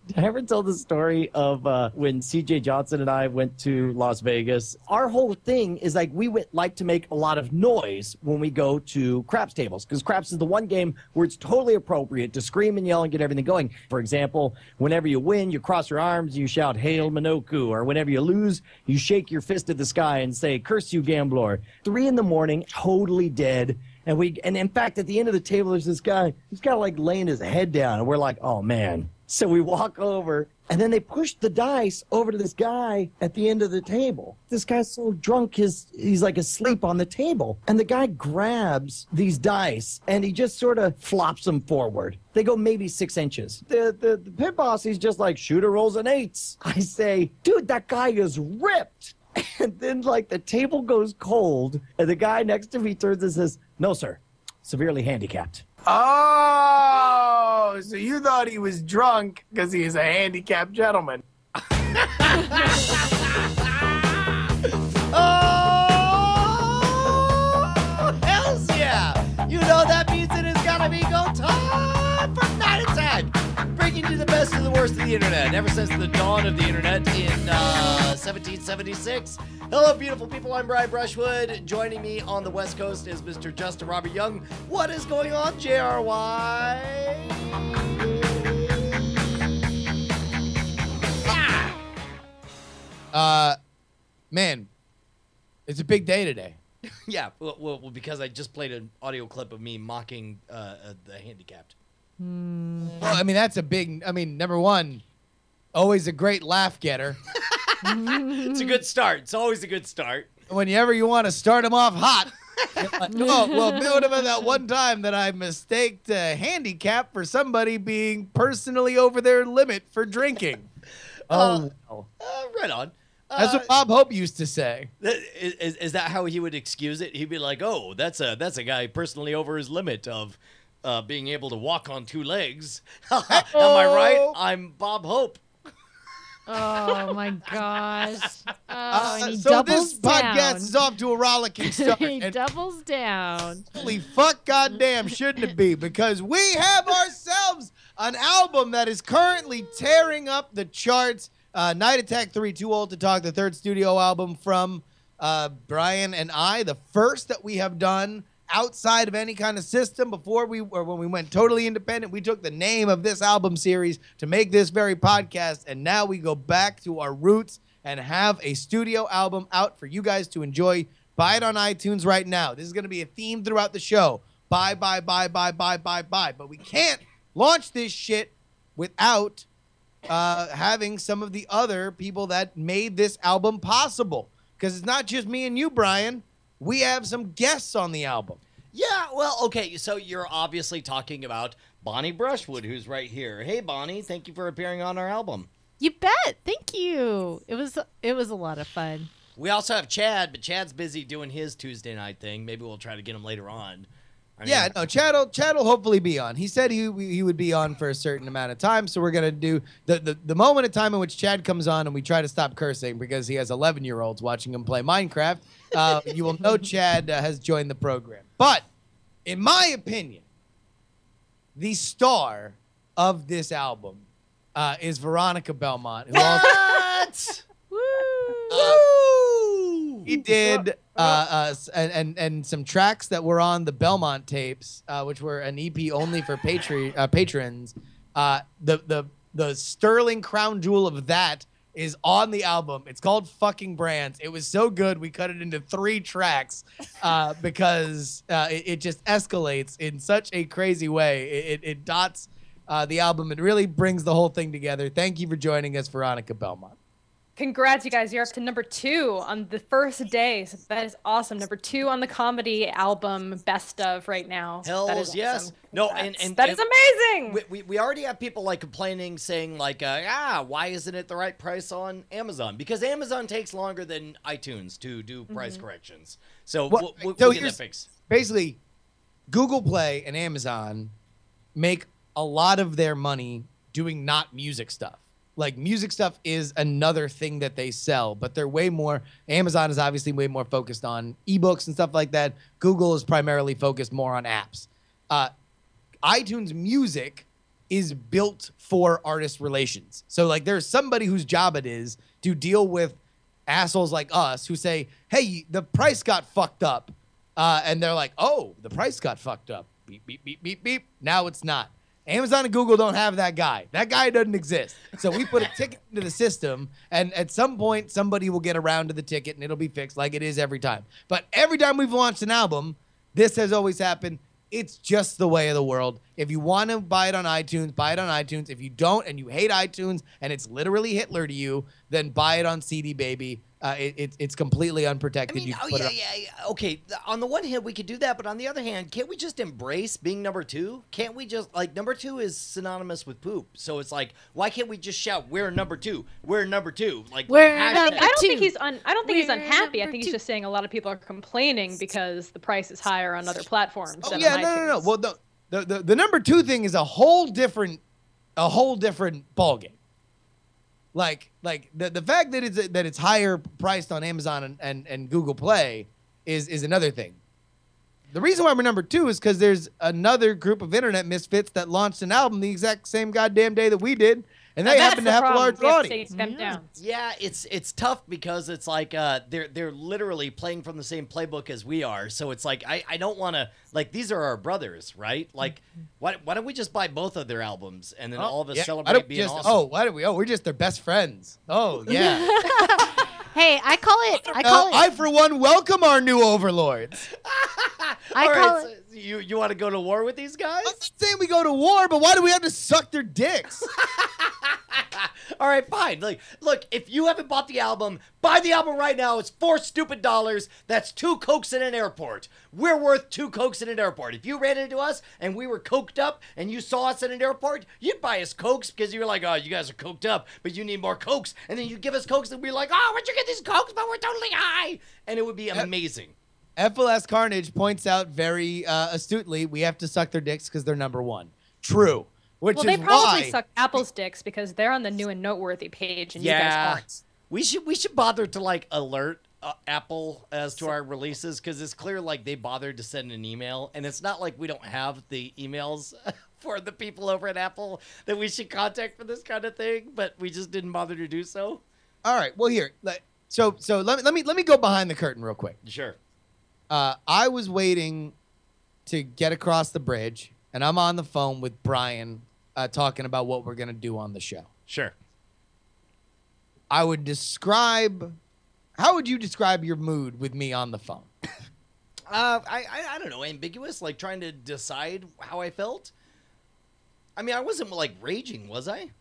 Did I ever tell the story of when CJ Johnson and I went to Las Vegas? Our whole thing is like like to make a lot of noise when we go to craps tables, because craps is the one game where it's totally appropriate to scream and yell and get everything going. For example, whenever you win, you cross your arms, you shout "Hail Minoku," or whenever you lose, you shake your fist at the sky and say "Curse you, gambler." 3 a.m, totally dead. And in fact, at the end of the table, there's this guy who's got like laying his head down, and we're like, oh man. So we walk over, and then they push the dice over to this guy at the end of the table. This guy's so drunk, he's like asleep on the table. And the guy grabs these dice, and he just sort of flops them forward. They go maybe 6 inches. The pit boss, he's just like, shooter rolls an 8. I say, dude, that guy is ripped. And then, like, the table goes cold, and the guy next to me turns and says, no, sir, severely handicapped. Oh, so you thought he was drunk because he is a handicapped gentleman. Oh, hells yeah! You know that means it is gonna be go time for night attack, bringing you the best and the worst of the internet ever since the dawn of the internet in 1776. Hello, beautiful people. I'm Brian Brushwood. Joining me on the West Coast is Mr. Justin Robert Young. What is going on, JRY? Man, it's a big day today. Yeah, well, because I just played an audio clip of me mocking the handicapped. Well, I mean, that's a big, number one, always a great laugh getter. It's a good start. It's always a good start. Whenever you want to start them off hot. Oh, well, what about that one time that I mistaked a handicap for somebody being personally over their limit for drinking? Right on. That's what Bob Hope used to say. Is that how he would excuse it? He'd be like, "Oh, that's a guy personally over his limit of being able to walk on 2 legs." Am I right? I'm Bob Hope. Oh my gosh! Oh, and he so doubles this down. podcast is off to a rollicking start. He and doubles down. holy fuck, goddamn, shouldn't it be? Because we have ourselves an album that is currently tearing up the charts. Night Attack 3, Too Old to Talk, the 3rd studio album from Brian and I, the first that we have done outside of any kind of system when we went totally independent. We took the name of this album series to make this very podcast, and now we go back to our roots and have a studio album out for you guys to enjoy. Buy it on iTunes right now. This is going to be a theme throughout the show. Buy. But we can't launch this shit without having some of the other people that made this album possible. Because it's not just me and you, Brian. We have some guests on the album. Yeah, well, okay, so you're obviously talking about Bonnie Brushwood, who's right here. Hey, Bonnie, thank you for appearing on our album. You bet. Thank you. It was a lot of fun. We also have Chad, but Chad's busy doing his Tuesday night thing. Maybe we'll try to get him later on. Chad will hopefully be on. He said he would be on for a certain amount of time, so we're going to do the moment of time in which Chad comes on and we try to stop cursing because he has 11-year-olds watching him play Minecraft. You will know Chad has joined the program. But, in my opinion, the star of this album is Veronica Belmont. What? He did and some tracks that were on the Belmont tapes, which were an EP only for patrons. The sterling crown jewel of that is on the album. It's called Fucking Brands. It was so good we cut it into 3 tracks because it just escalates in such a crazy way. It dots the album. It really brings the whole thing together. Thank you for joining us, Veronica Belmont. Congrats, you guys. You're up to number 2 on the first day. So that is awesome. Number 2 on the comedy album Best Of right now. Hells yes. Awesome. No, and and that is amazing. We already have people like complaining, saying like, why isn't it the right price on Amazon? Because Amazon takes longer than iTunes to do price corrections. So we'll get that fixed. Basically, Google Play and Amazon make a lot of their money doing not music stuff. Like, music stuff is another thing that they sell, but they're way more. Amazon is obviously way more focused on ebooks and stuff like that. Google is primarily focused more on apps. iTunes Music is built for artist relations. So like there's somebody whose job it is to deal with assholes like us who say, hey, the price got fucked up. And they're like, oh, the price got fucked up. Beep, beep, beep, beep, beep. Now it's not. Amazon and Google don't have that guy. That guy doesn't exist. So we put a ticket into the system, and at some point, somebody will get around to the ticket, and it'll be fixed like it is every time. But every time we've launched an album, this has always happened. It's just the way of the world. If you want to buy it on iTunes, buy it on iTunes. If you don't and you hate iTunes and it's literally Hitler to you, then buy it on CD Baby. It's completely unprotected. I mean, okay. On the one hand, we could do that, but on the other hand, can't we just embrace being number two? Can't we just number two is synonymous with poop? So it's like, why can't we just shout, "We're number two. We're number two"? Like, I don't think he's unhappy. I think he's just saying a lot of people are complaining because the price is higher on other platforms. Oh than yeah, on no. iTunes. Well, the number two thing is a whole different ballgame. Like the fact that it's higher priced on Amazon and Google Play is another thing. The reason why we're number two is because there's another group of internet misfits that launched an album the exact same goddamn day that we did, and they happen to have a large audience. Yeah, it's tough because it's like they're literally playing from the same playbook as we are. So it's like I don't want to, like, these are our brothers, right? Like, why don't we just buy both of their albums and then all of us celebrate being awesome? Oh, why do we? Oh, we're just their best friends. Oh yeah. Hey, I call it. I for one welcome our new overlords. You want to go to war with these guys? I'm not saying we go to war, but why do we have to suck their dicks? All right, fine. Like, look, if you haven't bought the album, buy the album right now. It's $4 stupid. That's 2 Cokes in an airport. We're worth 2 Cokes in an airport. If you ran into us and we were coked up and you saw us in an airport, you'd buy us Cokes because you were like, oh, you guys are coked up, but you need more Cokes. And then you give us Cokes and we're like, oh, where'd you get these Cokes? But we're totally high. And it would be amazing. FLS Carnage points out very astutely, we have to suck their dicks because they're number one. True. Which they probably suck Apple's dicks because they're on the new and noteworthy page, and you guys aren't. We should bother to like alert Apple as to our releases because it's clear like they bothered to send an email, and it's not like we don't have the emails for the people over at Apple that we should contact for this kind of thing, but we just didn't bother to do so. All right. Well, here, so let me go behind the curtain real quick. Sure. I was waiting to get across the bridge, and I'm on the phone with Brian talking about what we're going to do on the show. Sure. How would you describe your mood with me on the phone? I don't know, ambiguous, like trying to decide how I felt. I mean, I wasn't like raging, was I?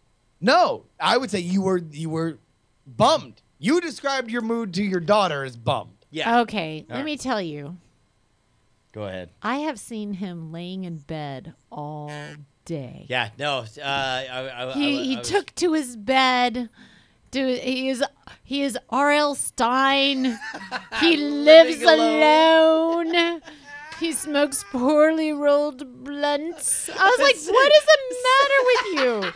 No, I would say you were bummed. You described your mood to your daughter as bummed. Yeah. Okay, let me tell you. Go ahead. I have seen him laying in bed all day. Yeah, no. He took to his bed. He is R.L. Stein. He lives alone. He smokes poorly rolled blunts. I was like, what is the matter with you?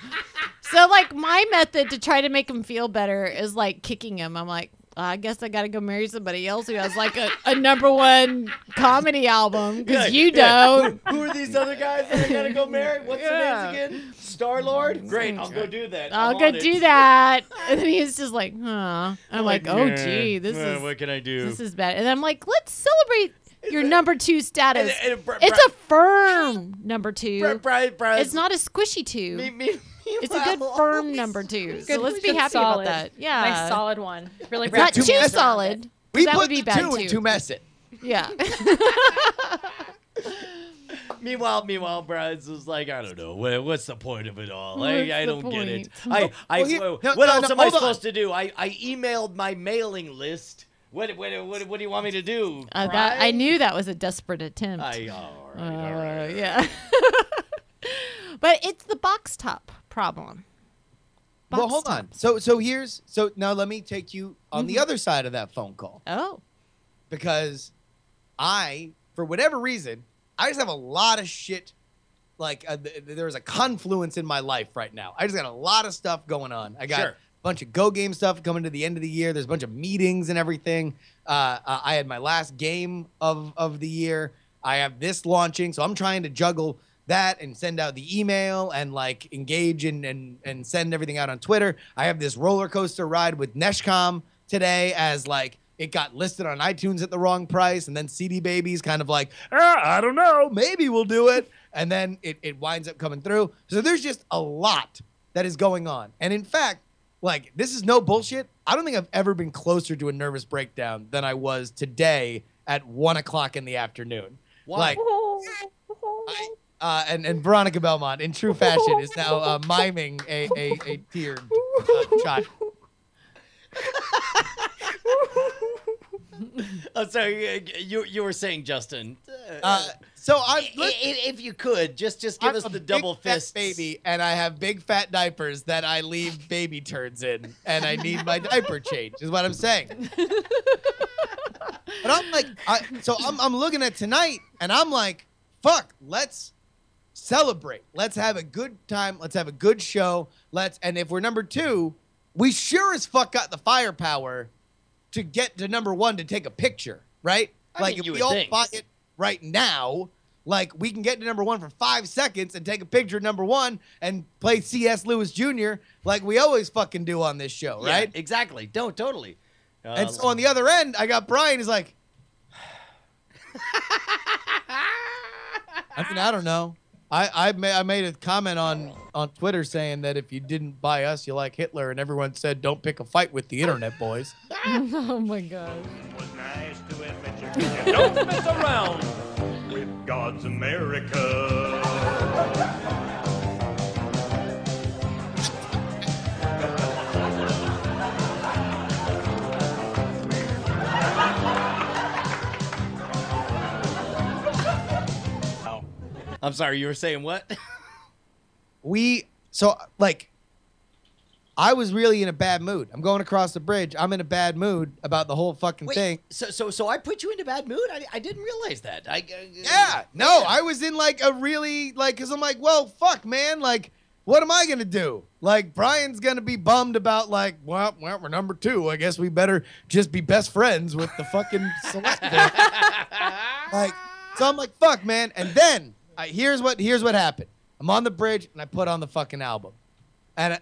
So, like, my method to try to make him feel better is, like, kicking him. I'm like, I guess I got to go marry somebody else who has, like, a number one comedy album, because you don't. Who are these other guys that I got to go marry? What's their names again? Star-Lord? Great, I'll go do that. I'll go do that. And then he's just like, huh. I'm like, oh, gee, this is... What can I do? This is bad. And I'm like, let's celebrate your number two status. It's a firm number two. It's not a squishy two. It's a good firm number two. So let's be happy about that. Yeah. Nice solid one. Really not too solid. That would be bad too. To mess it. Yeah. Meanwhile, Brad's was like, I don't know. What's the point of it all? I don't get it. What else am I supposed to do? I emailed my mailing list. What do you want me to do? I knew that was a desperate attempt. All right. Yeah. But it's the box top problem. Well, hold on. So now let me take you on the other side of that phone call. Oh. Because for whatever reason, I just have a lot of shit. Like there's a confluence in my life right now. I just got a lot of stuff going on. I got a bunch of Go Game stuff coming to the end of the year. There's a bunch of meetings and everything. I had my last game of the year. I have this launching, so I'm trying to juggle that and send out the email and like engage and send everything out on Twitter. I have this roller coaster ride with Neshcom today as like it got listed on iTunes at the wrong price, and then CD Baby's kind of like, I don't know, maybe we'll do it. And then it winds up coming through. So there's just a lot that is going on. And in fact, like, this is no bullshit. I don't think I've ever been closer to a nervous breakdown than I was today at 1 o'clock in the afternoon. Why? Like, and Veronica Belmont, in true fashion, is now miming a teared child. Oh, sorry, you were saying, Justin. So if you could just give us the double fist, baby, and I have big fat diapers that I leave baby turds in, and I need my diaper changed. Is what I'm saying. But I'm like, I'm looking at tonight, and I'm like, fuck, let's celebrate. Let's have a good time. Let's have a good show. And if we're number 2, we sure as fuck got the firepower to get to number 1 to take a picture, right? I mean, if we all buy it right now, like we can get to number 1 for 5 seconds and take a picture of number 1 and play C.S. Lewis Jr. like we always fucking do on this show, right? Yeah, exactly. Totally. And so on the other end, I got Brian. He's like, I mean, I don't know. I made a comment on Twitter saying that if you didn't buy us, you like Hitler, and everyone said, don't pick a fight with the internet, boys. Oh, my God. It was nice to admit you don't mess around with God's America. I'm sorry, you were saying what? I was really in a bad mood. I'm going across the bridge. I'm in a bad mood about the whole fucking thing. So I put you into bad mood? I didn't realize that. I was in like a really because I'm like, well, fuck, man. Like, what am I gonna do? Like, Brian's gonna be bummed about like, well, we're number 2. I guess we better just be best friends with the fucking select. Like, so I'm like, fuck, man. And then here's what happened. I'm on the bridge and I put on the fucking album, and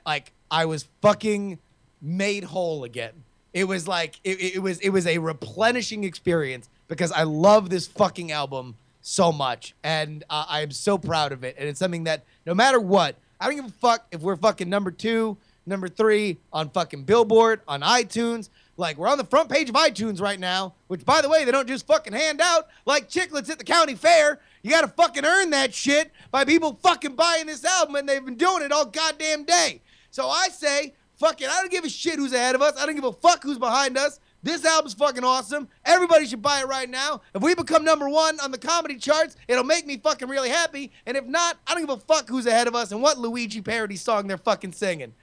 I was fucking made whole again. It was like it was a replenishing experience because I love this fucking album so much, and I am so proud of it. And it's something that no matter what, I don't give a fuck if we're fucking number 2, number 3 on fucking Billboard, on iTunes. Like, we're on the front page of iTunes right now, which, by the way, they don't just fucking hand out like chiclets at the county fair. You got to fucking earn that shit by people fucking buying this album, and they've been doing it all goddamn day. So I say, fuck it, I don't give a shit who's ahead of us. I don't give a fuck who's behind us. This album's fucking awesome. Everybody should buy it right now. If we become number 1 on the comedy charts, it'll make me fucking really happy. And if not, I don't give a fuck who's ahead of us and what Luigi parody song they're fucking singing.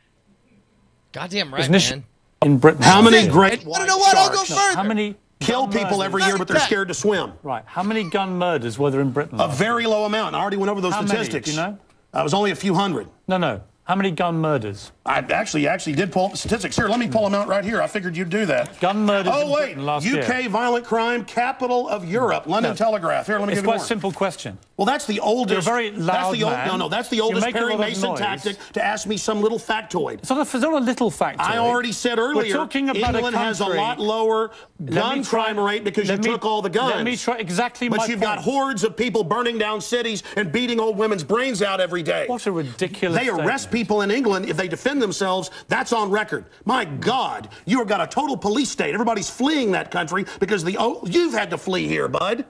Goddamn right, man. In Britain. How many great white sharks? I'll go further. How many kill people every year, but they're scared to swim? Right. How many gun murders were there in Britain? A very low amount. I already went over those statistics. Many, do you know? It was only a few hundred. No. How many gun murders? I actually did pull up the statistics. Here, let me pull them out right here. I figured you'd do that. Gun murders in Britain last year. UK violent crime, capital of Europe, London Telegraph. Here, let me give you more. It's quite a simple question. Well, that's the oldest. You're a very loud man. No, that's the oldest Perry Mason tactic to ask me some little factoid. It's not a little factoid. I already said earlier, we're talking about England has a lot lower gun crime rate because you took all the guns. Let me try exactly my point. But you've got hordes of people burning down cities and beating old women's brains out every day. What a ridiculous They arrest people in England if they defend themselves. That's on record. My God, you have got a total police state. Everybody's fleeing that country because you've had to flee here, bud.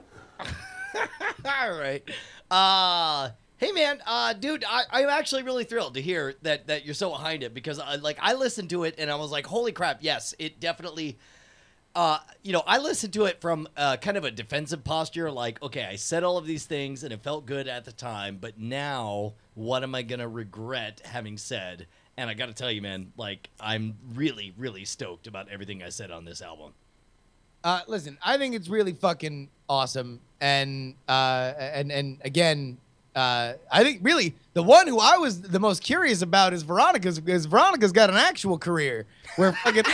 All right. Hey man, dude, I'm actually really thrilled to hear that you're so behind it because I listened to it and I was like, holy crap, yes, it definitely. I listened to it from kind of a defensive posture, like, okay, I said all of these things and it felt good at the time, but now what am I gonna regret having said? And I got to tell you, man, like, I'm really, really stoked about everything I said on this album. Listen, I think it's really fucking awesome, and again, I think really the one who I was the most curious about is Veronica's, because Veronica's got an actual career where fucking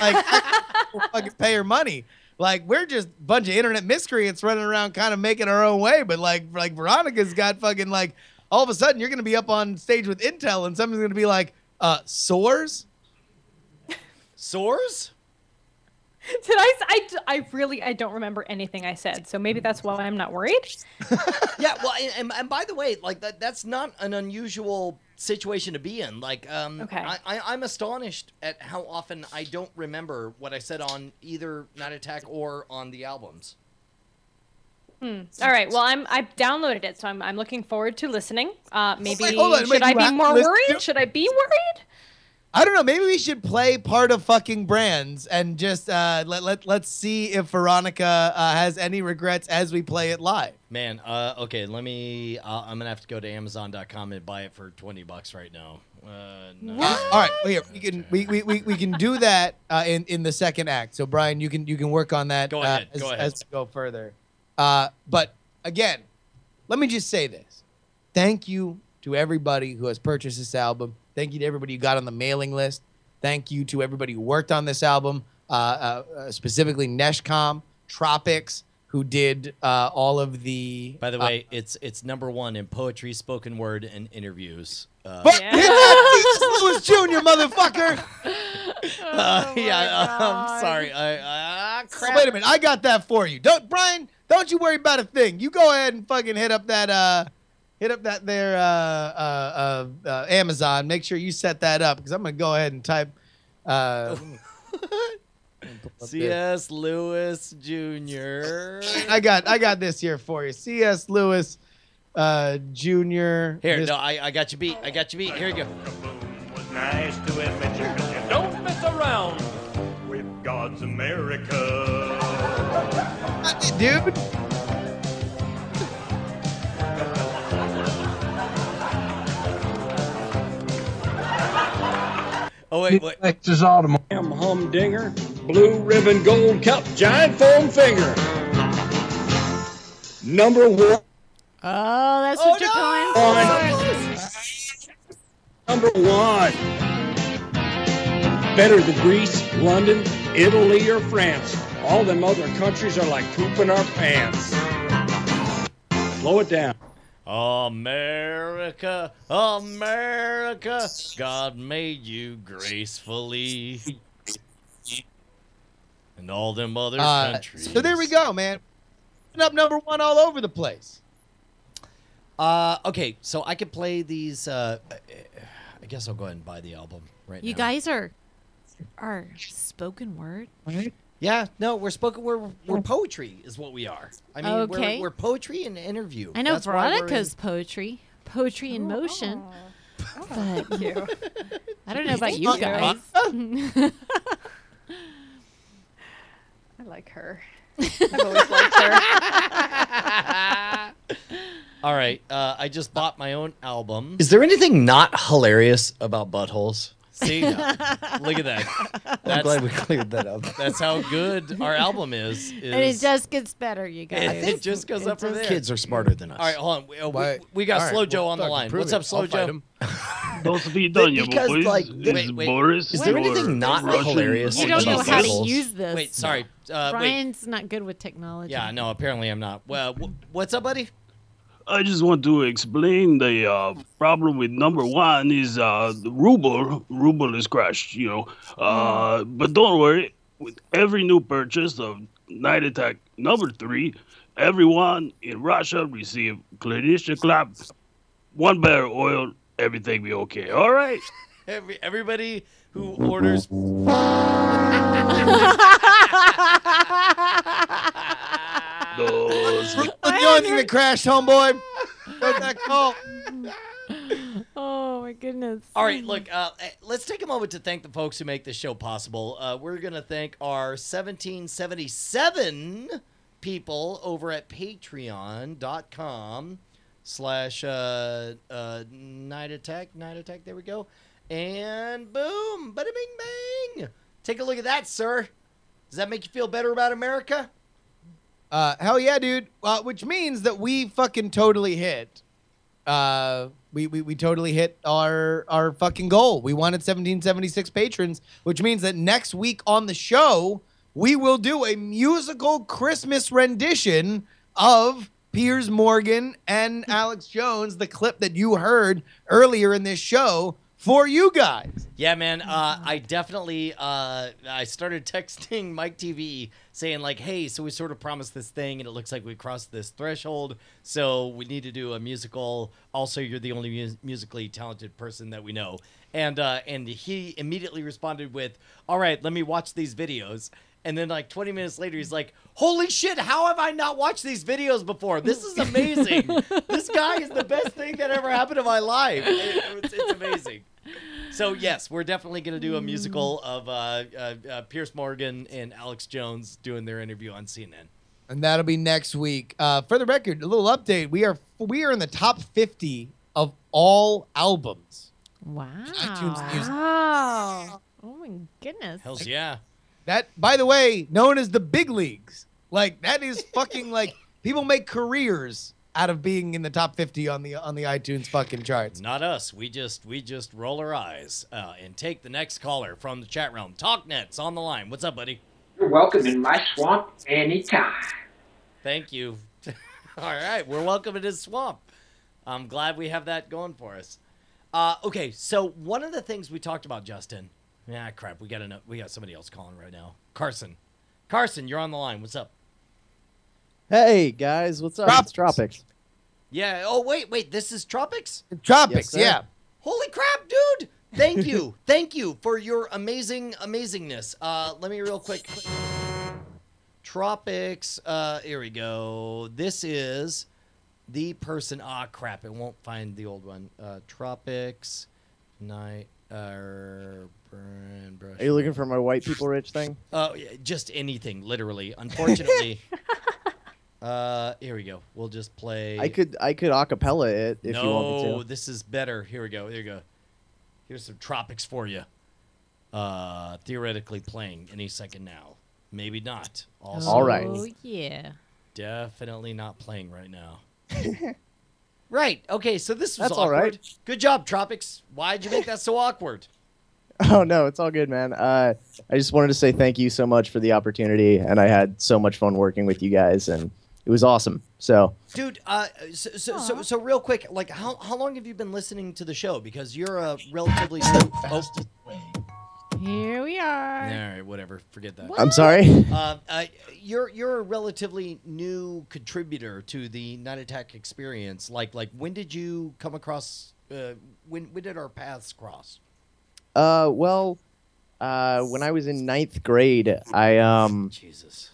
fucking pay her money. Like, we're just a bunch of internet miscreants running around kind of making our own way, but like Veronica's got fucking like all of a sudden you're going to be up on stage with Intel and someone's going to be like, sores? Sores? Did I really don't remember anything I said, so maybe that's why I'm not worried. Yeah, well, and by the way, like that's not an unusual situation to be in. Like, Okay. I'm astonished at how often I don't remember what I said on either Night Attack or on the albums. All right. Well, I've downloaded it, so I'm looking forward to lining. Maybe Wait, hold on, should I you be have more to listen worried? to- Should I be worried? I don't know. Maybe we should play part of fucking Brands and just let's see if Veronica has any regrets as we play it live. Man, okay, let me. I'm gonna have to go to Amazon.com and buy it for $20 right now. No. All right, well, here we can do that in the second act. So Brian, you can work on that. Go ahead. As we go further. But again, let me just say this: thank you to everybody who has purchased this album. Thank you to everybody who got on the mailing list. Thank you to everybody who worked on this album, specifically Neshcom, Tropics, who did all of the. By the way, it's #1 in poetry, spoken word, and interviews. But hit that Lewis Jr., motherfucker! I'm sorry. Crap. So wait a minute, I got that for you. Brian, don't you worry about a thing. You go ahead and fucking hit up that Amazon. Make sure you set that up because I'm gonna go ahead and type. C.S. Lewis Jr. I got this here for you. C.S. Lewis Jr. Here, no, I got you beat. Here you go. Kaboom was nice to admit you don't mess around with God's America. Dude. Oh wait. Lexus Automobile. Humdinger, blue ribbon gold cup, giant foam finger. #1. Oh, that's what you're going for. #1. Better than Greece, London, Italy, or France. All them other countries are like pooping our pants. Slow it down. America, America, God made you gracefully. And all them other countries. So there we go, man. Up #1 all over the place. Okay, so I could play these. I guess I'll go ahead and buy the album right now. You guys are spoken word. Yeah, no, we're poetry is what we are. I mean, Okay. we're poetry and interview. I know That's why we're Veronica's poetry in motion. But I don't know about you guys. I like her. I've always liked her. All right, I just bought my own album. Is there anything not hilarious about buttholes? See, look at that. I'm glad we cleared that up. That's how good our album is. And it just gets better, you guys. It just goes up from there. Kids are smarter than us. All right, hold on. We got Slow Joe on the line. What's up, Slow Joe? Those be done, you Because, boys. like, This wait, is wait. Boris. Is there anything not Russian hilarious? You don't know about how to buttholes? use this. Wait, sorry. Wait. Brian's not good with technology. Yeah, no, apparently I'm not. Well, what's up, buddy? I just want to explain the problem with #1 is the ruble. Ruble is crashed, you know. But don't worry. With every new purchase of Night Attack #3, everyone in Russia receive Klinichka 1 barrel oil. Everything be okay. All right. Everybody who orders. The only thing that crashed, homeboy. Got that call. Oh my goodness. All right, look, let's take a moment to thank the folks who make this show possible. We're going to thank our 1777 people over at patreon.com/Night Attack. There we go. And boom, bada bing bang. Take a look at that, sir. Does that make you feel better about America? Hell yeah, dude. Which means that we fucking totally hit. We totally hit our fucking goal. We wanted 1776 patrons, which means that next week on the show we will do a musical Christmas rendition of Piers Morgan and Alex Jones, the clip that you heard earlier in this show, for you guys. Yeah, man. I definitely I started texting Mike TV saying like, hey, so we sort of promised this thing and it looks like we crossed this threshold. So we need to do a musical. Also, you're the only musically talented person that we know. And he immediately responded with, all right, let me watch these videos. And then like 20 minutes later, he's like, holy shit, how have I not watched these videos before? This is amazing. This guy is the best thing that ever happened to my life. It's amazing. So, yes, we're definitely going to do a musical of Piers Morgan and Alex Jones doing their interview on CNN. And that'll be next week. For the record, a little update. We are in the top 50 of all albums. Wow. iTunes Music. Wow. Oh, my goodness. Hells yeah. That, by the way, known as the big leagues. Like, that is fucking like, people make careers out of being in the top 50 on the iTunes fucking charts. Not us. We just roll our eyes and take the next caller from the chat room. TalkNet's on the line. What's up, buddy? You're welcome in my swamp anytime. Thank you. All right, we're welcome in his swamp. I'm glad we have that going for us. Okay, so one of the things we talked about, Justin. Yeah, crap. We got somebody else calling right now. Carson, you're on the line. What's up? Hey guys, what's up? It's Tropics. Yeah. Oh wait. This is Tropics. Tropics. Yes, yeah. Holy crap, dude! Thank you, thank you for your amazingness. Let me real quick. Tropics. Here we go. This is the person. Ah, crap! It won't find the old one. Tropics. Night. Brushwood. Are you looking for my white people rich thing? Oh, yeah, just anything, literally. Unfortunately. Here we go. We'll just play. I could acapella it if you want me to. No, this is better. Here we go. Here you go. Here's some Tropics for you. Theoretically playing any second now. Maybe not. Also, all right. Oh, yeah. Definitely not playing right now. Right. Okay, so this was That's awkward. all right. Good job, Tropics. Why'd you make that so awkward? Oh, no, it's all good, man. I just wanted to say thank you so much for the opportunity, and I had so much fun working with you guys, and it was awesome. So, dude, so real quick, like, how long have you been listening to the show? Because you're a relatively Here we are. All right, whatever. Forget that. I'm sorry. You're a relatively new contributor to the Night Attack experience. Like when did you come across? When did our paths cross? Well, when I was in 9th grade, I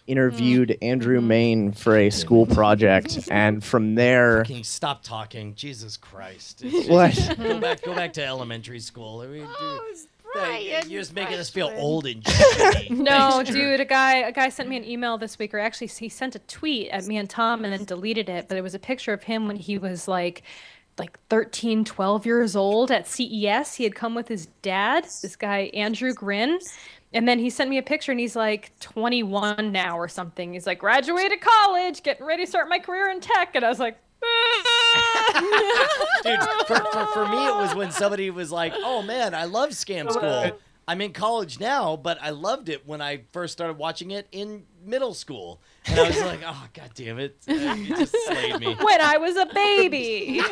interviewed Andrew Main for a school project, and from there. Fucking stop talking, Jesus Christ! What? Go back to elementary school. I mean, Brian, you're just making us feel old and shitty. No, dude, a guy sent me an email this week, or actually he sent a tweet at me and Tom and then deleted it, but it was a picture of him when he was like 13, 12 years old at CES. He had come with his dad, this guy Andrew Grin, and then he sent me a picture and he's like 21 now or something. He's like, graduated college, getting ready to start my career in tech, and I was like, dude, for me, it was when somebody was like, oh man, I love Scam School. I'm in college now, but I loved it when I first started watching it in middle school. And I was like, oh, God damn it. You just slayed me. When I was a baby.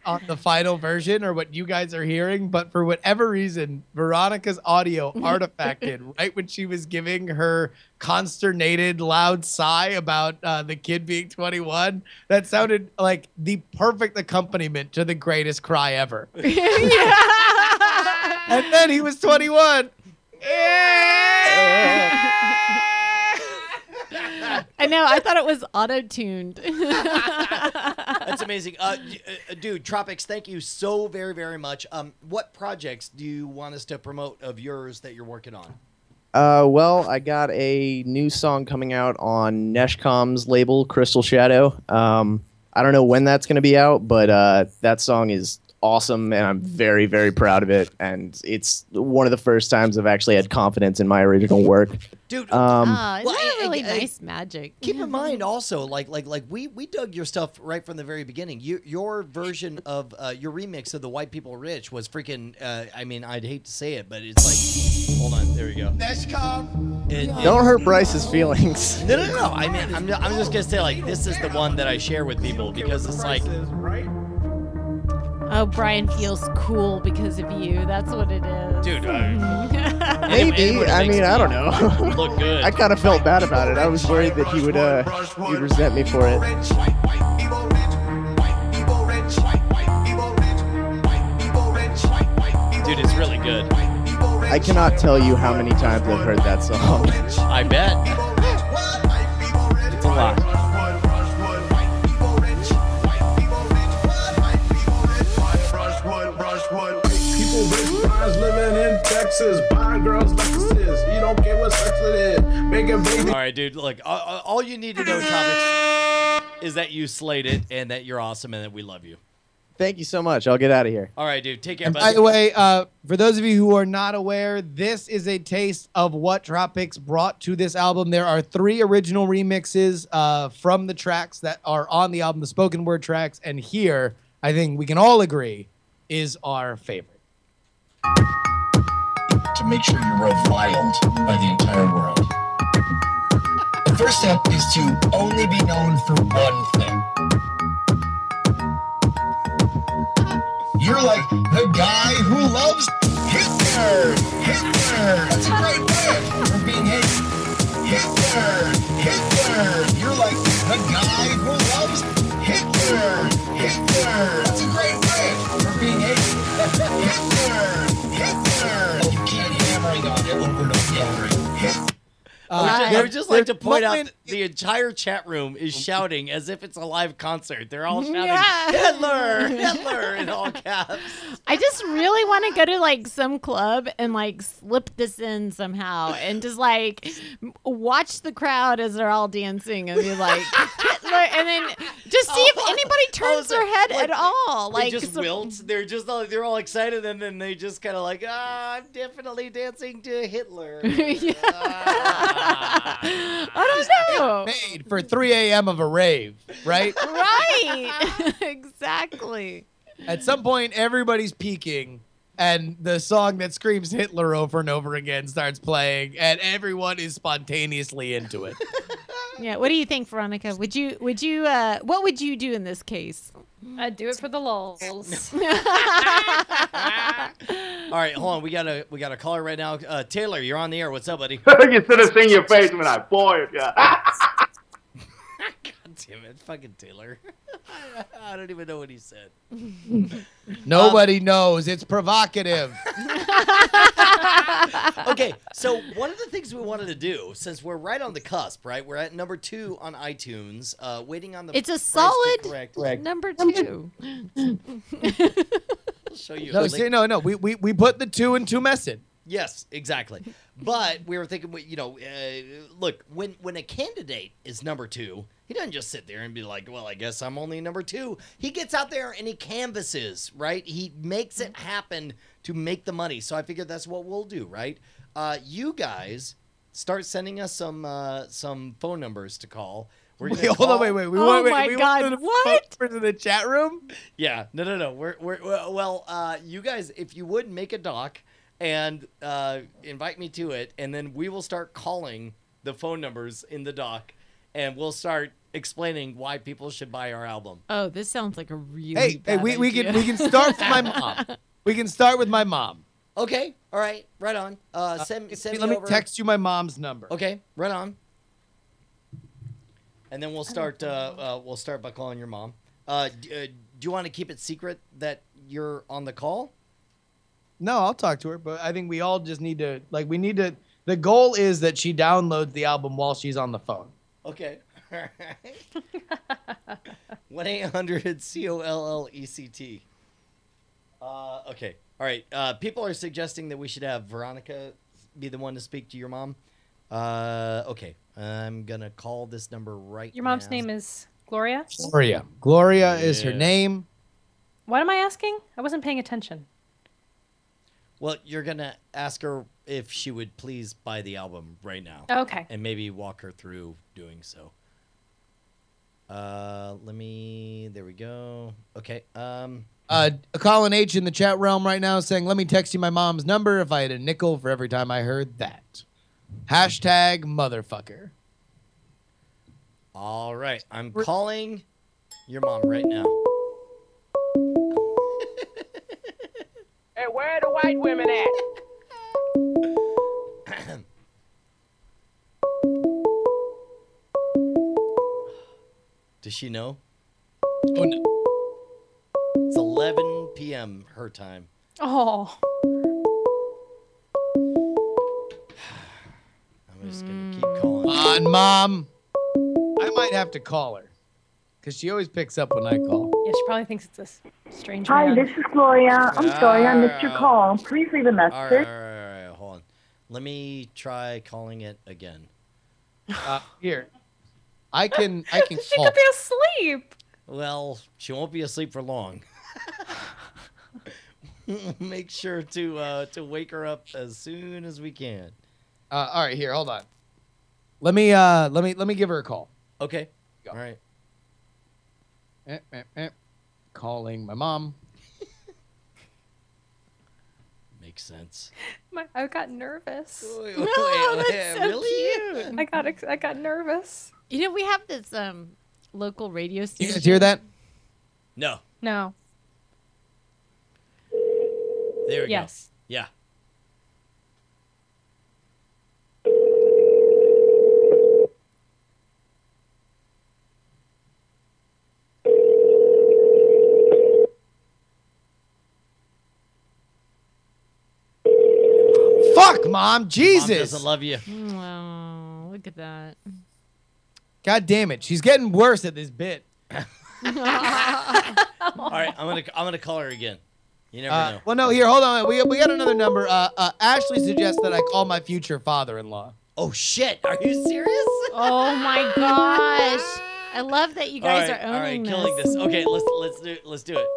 on the final version, or what you guys are hearing, but for whatever reason, Veronica's audio artifacted right when she was giving her consternated loud sigh about the kid being 21. That sounded like the perfect accompaniment to the greatest cry ever. And then he was 21. I know. I thought it was auto-tuned. That's amazing. Dude, Tropics, thank you so very, very much. What projects do you want us to promote of yours that you're working on? Well, I got a new song coming out on Neshcom's label, Crystal Shadow. I don't know when that's going to be out, but that song is awesome, and I'm very, very proud of it. And it's one of the first times I've actually had confidence in my original work. Dude, Isn't that really nice magic? Keep in mind also, like we dug your stuff right from the very beginning. Your version of your remix of the White People Rich was freaking. I mean, I'd hate to say it, but it's like, hold on, there we go. Don't hurt Bryce's feelings. No. I mean, I'm just gonna say like this is the one that I share with people because it's like. Oh, Brian feels cool because of you. That's what it is. Dude, maybe. I mean, I don't know. Look good. I kind of felt bad about it. I was worried that he would he'd resent me for it. Dude, it's really good. I cannot tell you how many times I've heard that song. I bet. It's a lot. Living in Texas, buying girls Lexuses. You don't care what sex it is. Making baby. All right, dude. Look, all you need to know, Tropics, is that you slayed it and that you're awesome and that we love you. Thank you so much. I'll get out of here. All right, dude. Take care. And by the way, for those of you who are not aware, this is a taste of what Tropics brought to this album. There are 3 original remixes from the tracks that are on the album, the spoken word tracks, and here, I think we can all agree, is our favorite. To make sure you're reviled by the entire world. The first step is to only be known for one thing. You're like the guy who loves Hitler. Hitler. That's a great word for being hated. Hitler. Hitler. You're like the guy who loves Hitler. Hitler. That's a great word for being hated. Hitler. Hitler. You can't hammering on it over and over again. I would just like to point out that the entire chat room is shouting as if it's a live concert. They're all shouting, Hitler, Hitler, in all caps. I just really want to go to like some club and like slip this in somehow and just like watch the crowd as they're all dancing and be like Hitler, and then just see if anybody turns their head at all. Like they just wilt. They're all excited and then they just kind of like, I'm definitely dancing to Hitler. I don't know. Made for 3 a.m. of a rave, right? Right. Exactly. At some point, everybody's peaking, and the song that screams Hitler over and over again starts playing, and everyone is spontaneously into it. Yeah. What do you think, Veronica? What would you do in this case? I'd do it for the lulz. All right, hold on. We got a caller right now. Taylor, you're on the air. What's up, buddy? You should have seen your face when I boiled you. God damn it, fucking Taylor. I don't even know what he said. Nobody knows. It's provocative. Okay, so one of the things we wanted to do, since we're right on the cusp, right? We're at number 2 on iTunes, waiting on the. It's a price to solid correct. number 2. I'll show you. No. We put the 2 and 2 mess in. Yes, exactly. But we were thinking, look, when a candidate is number 2, he doesn't just sit there and be like, well, I guess I'm only number 2. He gets out there and he canvasses, right? He makes it happen to make the money. So I figured that's what we'll do, right? You guys start sending us some phone numbers to call. Wait, hold on, wait. Oh my God, what? For the chat room? Yeah, no. Well, you guys, if you would make a doc and invite me to it, and then we will start calling the phone numbers in the doc, and we'll start explaining why people should buy our album. Oh, this sounds like a really bad we idea. can start with my mom. We can start with my mom. Okay, all right, right on. Send me Let me over. text you my mom's number. Okay, right on. And then we'll start by calling your mom. Do you want to keep it secret that you're on the call? No, I'll talk to her, but I think we all just need to, the goal is that she downloads the album while she's on the phone. Okay. All right. 1-800-COLLECT. Okay. All right. People are suggesting that we should have Veronica be the one to speak to your mom. Okay. I'm going to call this number right now. Your mom's name is Gloria? Gloria is her name. What am I asking? I wasn't paying attention. Well, you're going to ask her if she would please buy the album right now. Okay. And maybe walk her through doing so. There we go. Okay. Colin H in the chat realm right now saying, let me text you my mom's number if I had a nickel for every time I heard that. Hashtag motherfucker. All right. I'm calling your mom right now. Hey, where are the white women at? Does she know? Oh, no. It's 11 p.m. her time. Oh. I'm just going to keep calling. Come on, Mom. I might have to call her because she always picks up when I call. Yeah, she probably thinks it's a strange Hi, man. this is Gloria. I'm sorry I missed your call. Please leave a message. All right, hold on. Let me try calling it again. Here. I can She call. could be asleep. Well, she won't be asleep for long. Make sure to wake her up as soon as we can. All right, here, hold on. Let me give her a call. Okay. All right. Calling my mom. Makes sense. I got nervous. No, that's so really? cute. I got nervous. You know, we have this local radio station. You guys hear that? No. No. There we Yes. go. Yeah. Fuck, Mom. Jesus. Mom doesn't love you. Oh, look at that. God damn it. She's getting worse at this bit. All right, I'm gonna call her again. You never know. Well, no, here, hold on. We got another number. Ashley suggests that I call my future father-in-law. Oh shit! Are you serious? Oh my gosh! I love that you guys are owning all right, this. killing this. Okay, let's do it.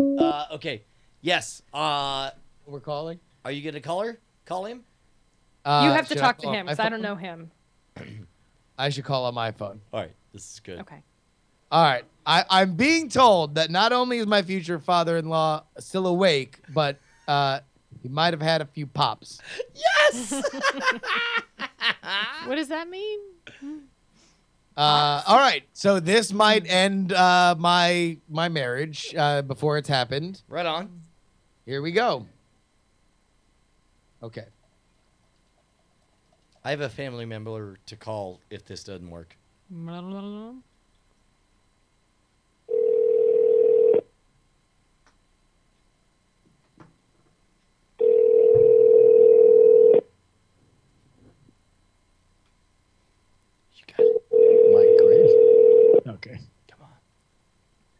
Okay, yes. We're calling. Are you gonna call her? Call him? You have to should talk I to call him my because I don't phone? know him. I should call on my phone. All right, this is good. Okay. All right. I'm being told that not only is my future father-in-law still awake, but he might have had a few pops. Yes. What does that mean? All right. So this might end my marriage before it's happened. Right on. Here we go. Okay. I have a family member to call if this doesn't work. Okay. Come on.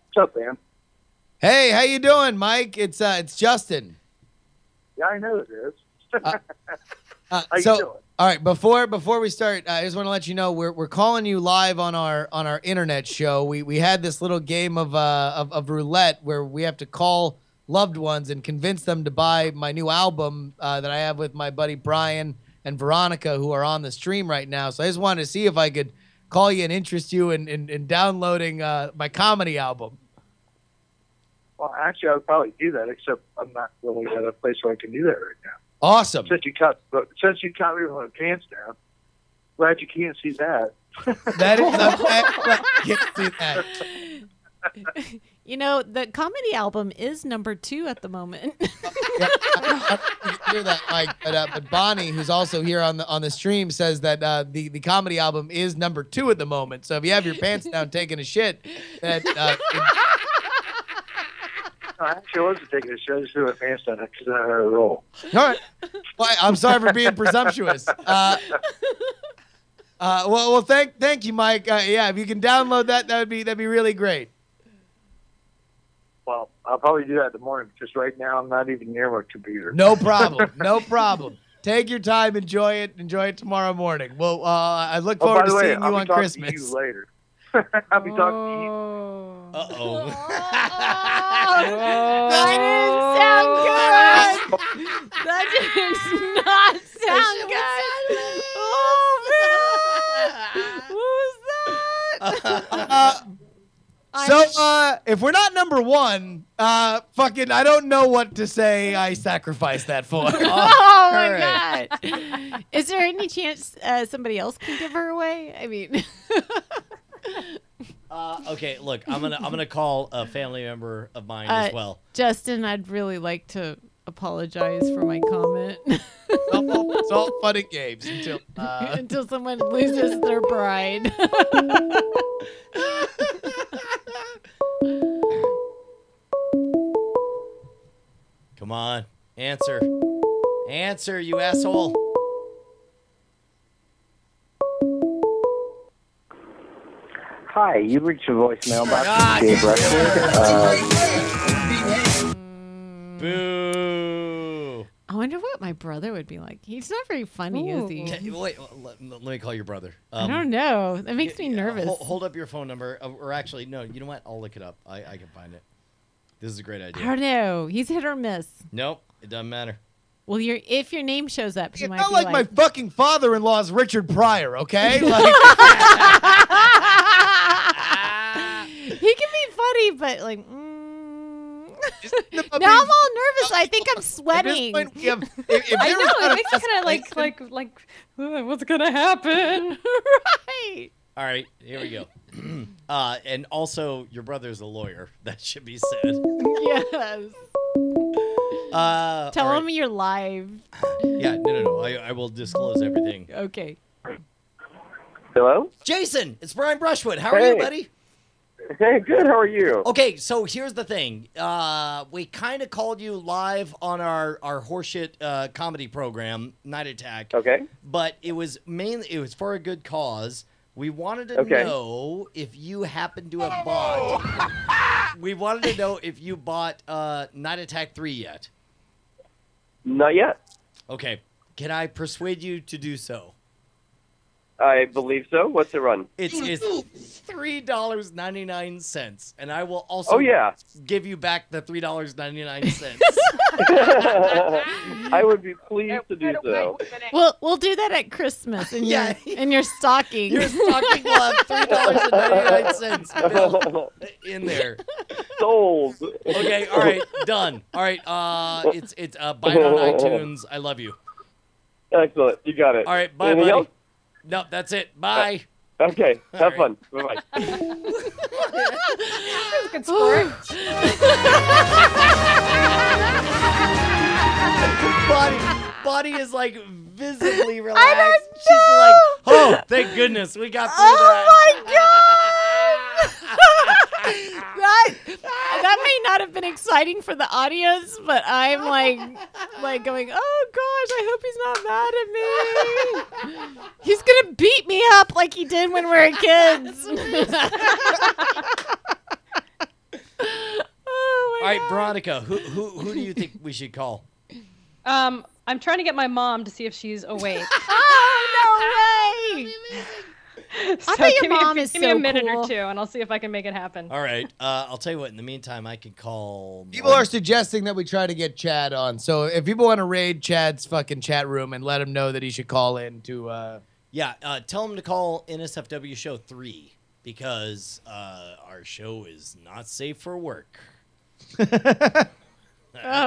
What's up, man? Hey, how you doing, Mike? It's Justin. Yeah, I know it is. How you So, doing? all right, before we start, I just want to let you know we're calling you live on our internet show. We had this little game of roulette where we have to call loved ones and convince them to buy my new album that I have with my buddy Brian and Veronica, who are on the stream right now. So I just wanted to see if I could call you and interest you in downloading my comedy album. Well, actually, I would probably do that, except I'm not really at a place where I can do that right now. Awesome. Since you caught me with my pants down, glad you can't see that. That is can't see that. You know, the comedy album is number 2 at the moment. Yeah, I hear that, Mike. But Bonnie, who's also here on the stream, says that the comedy album is number 2 at the moment. So if you have your pants down taking a shit, that No, actually, I wasn't taking a shit. I just threw my pants down because I had a roll. all right. Well, I'm sorry for being presumptuous. Well, thank you, Mike. Yeah, if you can download that, that'd be really great. Well, I'll probably do that in the morning because right now I'm not even near my computer. No problem. No problem. Take your time. Enjoy it. Enjoy it tomorrow morning. Well, I look forward by to the way, seeing you I'll be on talking Christmas. to you later. I'll be talking to you. Uh-oh. That didn't sound good. That did not sound good. Oh, man. What was that? So, if we're not number one, fucking, I don't know what to say I sacrificed that for. Oh, my God. Is there any chance somebody else can give her away? I mean... Okay, look, I'm gonna call a family member of mine as well. Justin, I'd really like to apologize for my comment. It's all fun and games until someone loses their bride. Come on, answer, you asshole. Hi, you reached a voicemail box from Brushwood. Boo. I wonder what my brother would be like. He's not very funny, is he? Wait, let me call your brother. I don't know. That makes me nervous. Hold up your phone number, or actually, no. You know what? I'll look it up. I can find it. This is a great idea. I don't know. He's hit or miss. Nope, it doesn't matter. Well, if your name shows up, he It's might not be like my fucking father-in-law's Richard Pryor, okay? Like, he can be funny, but like. Now I'm all nervous. I think I'm sweating. At this point, if I there know, was it makes me kind of like, what's gonna happen? Right. All right, here we go. And also, your brother's a lawyer. That should be said. Yes. Tell him you're live. Yeah, no. I will disclose everything. Okay. Hello? Jason, it's Brian Brushwood. How are you, buddy? Hey, good. How are you? Okay, so here's the thing. We kind of called you live on our horseshit comedy program, Night Attack. Okay. But it was for a good cause. We wanted to know if you happened to have bought. We wanted to know if you bought Night Attack 3 yet. Not yet. Okay. Can I persuade you to do so? I believe so. What's it run? It's $3.99, and I will also give you back the $3.99. I would be pleased to do so. We'll do that at Christmas in your stocking. Your stocking will have $3.99 in there. Sold. Okay, all right, done. All right, it's buy it on iTunes. I love you. Excellent, you got it. All right, bye, Anything buddy. else? No, that's it. Bye. Okay, have fun. That was a good sport. Buddy is like visibly relaxed. She's like, oh, thank goodness we got through that. Oh my god! that may not have been exciting for the audience, but I'm like going, oh gosh, I hope he's not mad at me. He's gonna beat me up like he did when we were kids. All right, Veronica, who do you think we should call? I'm trying to get my mom to see if she's awake. Oh, no way! So I bet your give me mom is give me a so minute cool. or two, and I'll see if I can make it happen. All right, I'll tell you what. In the meantime, I can call. People are suggesting that we try to get Chad on. So if people want to raid Chad's fucking chat room and let him know that he should call in to. Yeah, tell him to call NSFW Show 3 because our show is not safe for work. That's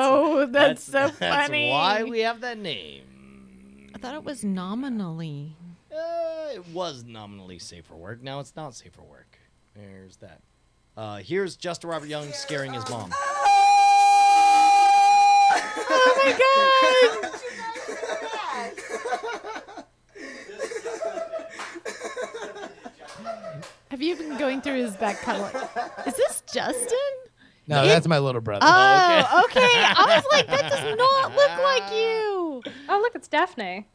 so That's funny. why we have that name. I thought it was nominally. It was nominally safe for work. Now it's not safe for work. There's that. Here's Justin Robert Young scaring his mom. Oh my god! Have you been going through his back catalog? Is this Justin? No, that's my little brother. Oh, okay. I was like, that does not look like you. Oh, look, it's Daphne.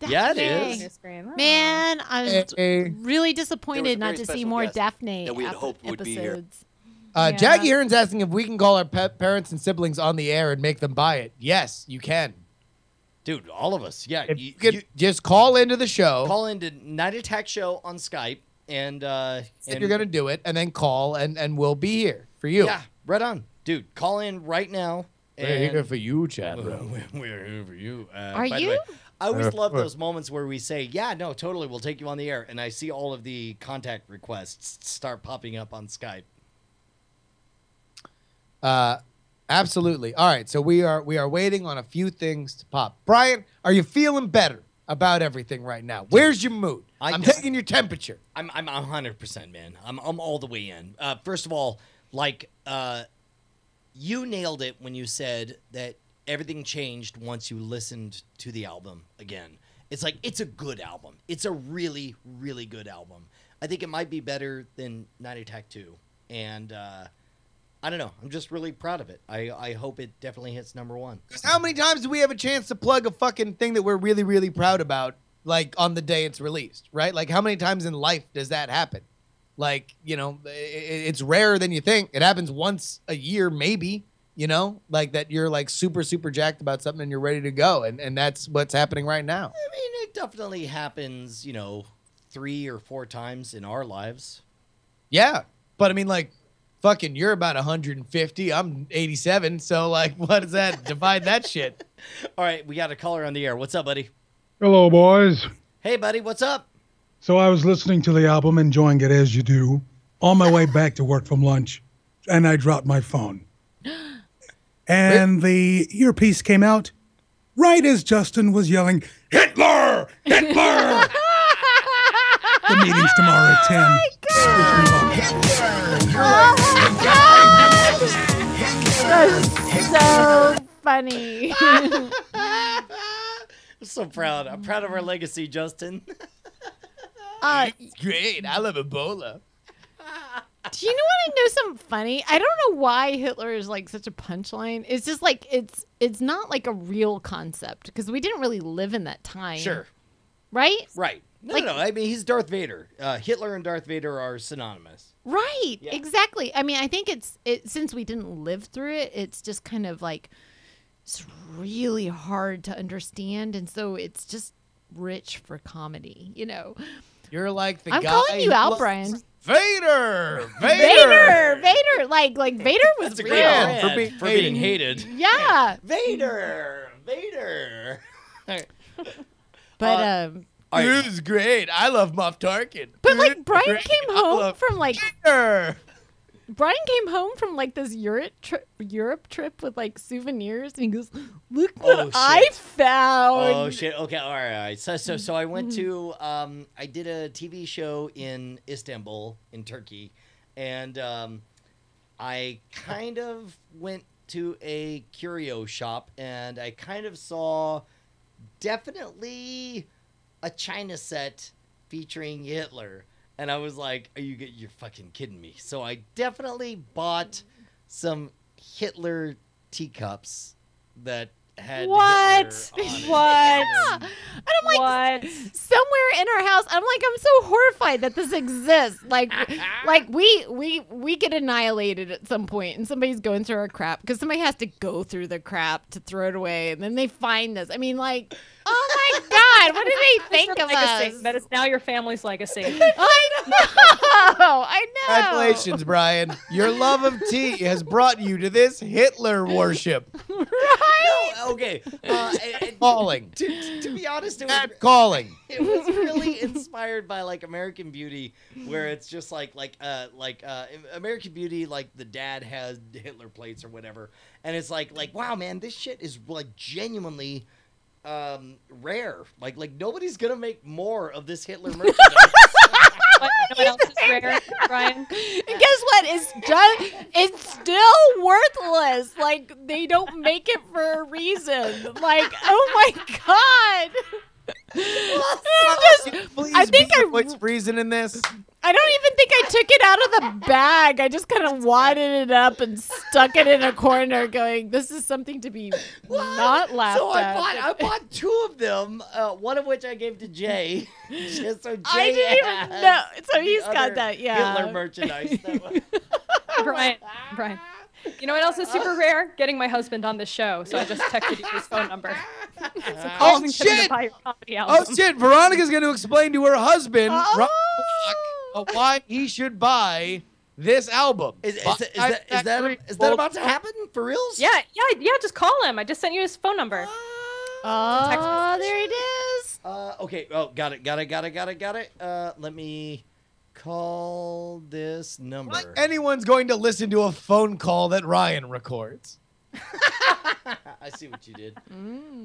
Yeah, it Daphne. is. Man, I was really There disappointed was a not very to see special more guest Daphne that we had hoped would be here. episodes. Jackie Hearn's asking if we can call our parents and siblings on the air and make them buy it. Yes, you can. Dude, all of us. Yeah. If you could just call into the show. Call into Night Attack Show on Skype. And you're gonna do it, and then call, and we'll be here for you. Yeah, right on, dude. Call in right now. We're here for you, Chad, bro. We're here for you. Are by the you? way, I always love those moments where we say, "Yeah, no, totally, we'll take you on the air," and I see all of the contact requests start popping up on Skype. Absolutely. All right, so we are waiting on a few things to pop. Brian, are you feeling better about everything right now? Where's your mood? I'm taking your temperature. I'm 100%, man. I'm all the way in. First of all, like you nailed it when you said that everything changed once you listened to the album again. It's like, it's a good album. It's a really, really good album. I think it might be better than Night Attack 2. And I don't know. I'm just really proud of it. I hope it definitely hits #1. How many times do we have a chance to plug a fucking thing that we're really, really proud about, like, on the day it's released, right? Like, how many times in life does that happen? Like, you know, it's rarer than you think. It happens once a year, maybe, you know? Like, that you're, like, super, super jacked about something and you're ready to go. And that's what's happening right now. I mean, it definitely happens, you know, 3 or 4 times in our lives. Yeah. But, I mean, like, fucking, you're about 150. I'm 87. So, like, what does that divide that shit? All right, we got a caller on the air. What's up, buddy? Hello, boys. Hey, buddy. What's up? So I was listening to the album, enjoying it as you do, on my way back to work from lunch, and I dropped my phone. And the earpiece came out right as Justin was yelling, "Hitler! Hitler!" The meeting's tomorrow at 10. That's so funny. I'm so proud. I'm proud of our legacy, Justin. Great. I love Ebola. Do you want to know something funny? I don't know why Hitler is like such a punchline. It's just like it's not like a real concept because we didn't really live in that time. Sure. Right? Right. No, Like- no. I mean, he's Darth Vader. Hitler and Darth Vader are synonymous. Right. Yeah. Exactly. I mean, I think it's since we didn't live through it, it's just kind of like it's really hard to understand, and so it's just rich for comedy. You know. You're like the I'm guy. calling you who out, loves- Brian. Vader! Vader! Like Vader was That's a real. great brand for being hated. Yeah. Vader. But This is great. I love Moff Tarkin. But like Brian Great. came I home love from like Vader. Brian came home from like this Europe trip with like souvenirs, and he goes, "Look what I found." Oh shit! Okay, all right. So I went to I did a TV show in Istanbul in Turkey, and I kind of went to a curio shop, and I kind of saw definitely a China set featuring Hitler. And I was like, you're fucking kidding me. So I definitely bought some Hitler teacups that had What? Hitler on it. What? Yeah. And I'm like, somewhere in our house, I'm so horrified that this exists. Like we get annihilated at some point, and somebody's going through our crap because somebody has to go through the crap to throw it away, and then they find this. I mean, like, oh my God, what do they think of us? That is now your family's legacy. I know. Congratulations, Brian. Your love of tea has brought you to this Hitler worship. Right? No, okay. Calling. To be honest, it was Calling. It was really inspired by like American Beauty, where it's just like American Beauty, like the dad has Hitler plates or whatever, and it's like wow, man, this shit is like genuinely rare. Like nobody's gonna make more of this Hitler merchandise. What else is rare, Brian? And guess what? It's still worthless. Like they don't make it for a reason. Like, oh my God. I think what's reason in this? I don't even think I took it out of the bag. I just kind of wadded it up and stuck it in a corner going, this is something to be not laughed So at. I bought 2 of them, one of which I gave to Jay. Just so Jay I didn't even know. So he's the got other that, yeah. Hitler merchandise. Brian. You know what else is super rare? Getting my husband on the show. So I just texted you his phone number. So call him to buy your comedy album. Oh shit! Veronica's going to explain to her husband. why he should buy this album. Is that about to happen for reals? Yeah. Just call him. I just sent you his phone number. Oh, there it is. Okay. Oh, got it. Let me call this number. Like anyone's going to listen to a phone call that Ryan records. I see what you did.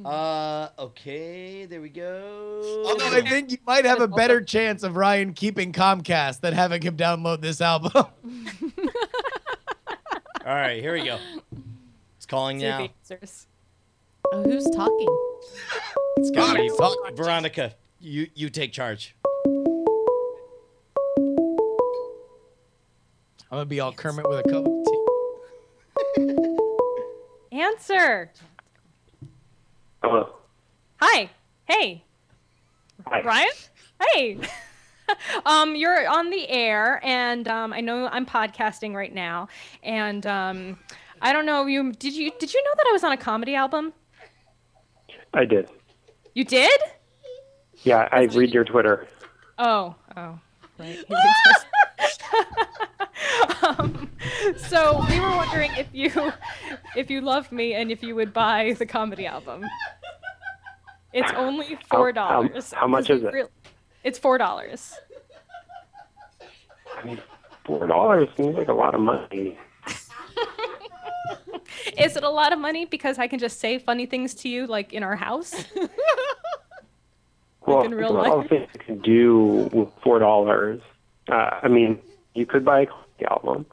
Okay, there we go. Although I think you might have a better chance of Ryan keeping Comcast than having him download this album. All right, here we go. It's calling now. Oh, who's talking? It's gotta be Veronica. You take charge. I'm gonna be all Kermit with a cup of tea. Answer. Hello. Hi. Hey. Hi. Ryan? Hey. You're on the air, and I know I'm podcasting right now, and I don't know. Did you know that I was on a comedy album? I did. You did? Yeah, I read your Twitter. Oh, right. So we were wondering if you loved me and if you would buy the comedy album. It's only $4. How much is it? It's $4. I mean, $4 seems like a lot of money. Is it a lot of money because I can just say funny things to you, like in our house? Well, in real all life? things you can do with $4. I mean, you could buy a coffee album.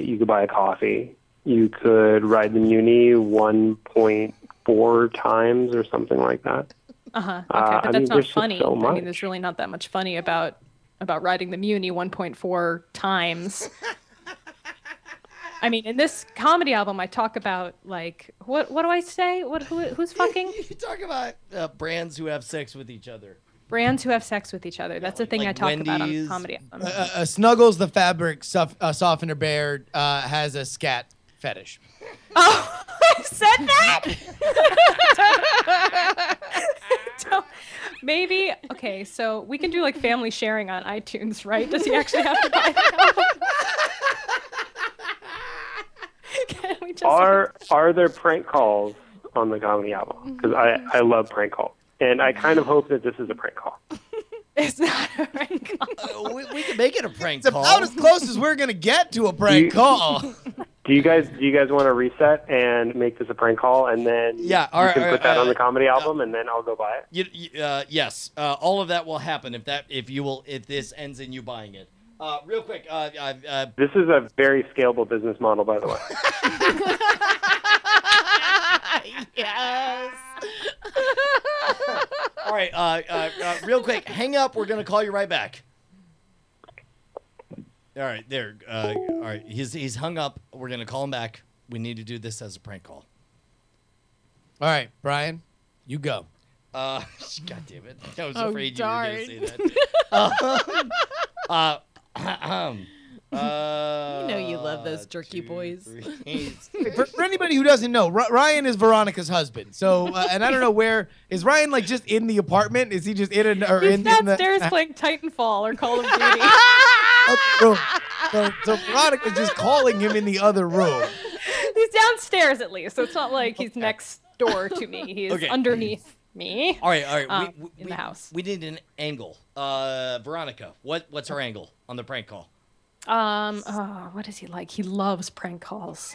You could buy a coffee. You could ride the Muni 1.4 times or something like that. Okay, but that's not funny. So I mean, there's really not that much funny about riding the Muni 1.4 times. I mean, in this comedy album, I talk about, like, what do I say? Who's fucking? You talk about brands who have sex with each other. Brands who have sex with each other. That's the thing I talk about on the comedy album. Snuggles the fabric softener bear has a scat fetish. Oh, I said that? Maybe, okay, so we can do like family sharing on iTunes, right? Does he actually have to buy the album? Can we just Are there prank calls on the comedy album? Because I love prank calls. And I kind of hope that this is a prank call. It's not a prank call. We can make it a prank It's call. about as close as we're gonna get to a prank call. Do you guys want to reset and make this a prank call, and then you can put that on the comedy album, and then I'll go buy it? Yes, all of that will happen if this ends in you buying it. Real quick, This is a very scalable business model, by the way. Yes. all right, real quick, hang up. We're gonna call you right back. All right, there. All right, he's hung up. We're gonna call him back. We need to do this as a prank call. All right, Brian, you go. God damn it! I was afraid you were gonna say that. You know you love those jerky boys. For anybody who doesn't know, Ryan is Veronica's husband. So, and I don't know where is Ryan, like, just in the apartment? Is he just in He's downstairs playing Titanfall or Call of Duty. So Veronica's just calling him in the other room. He's downstairs at least, so it's not like he's next door to me. He's underneath me. All right. In the house. We need an angle. Veronica, what's her angle on the prank call? What is he like? He loves prank calls.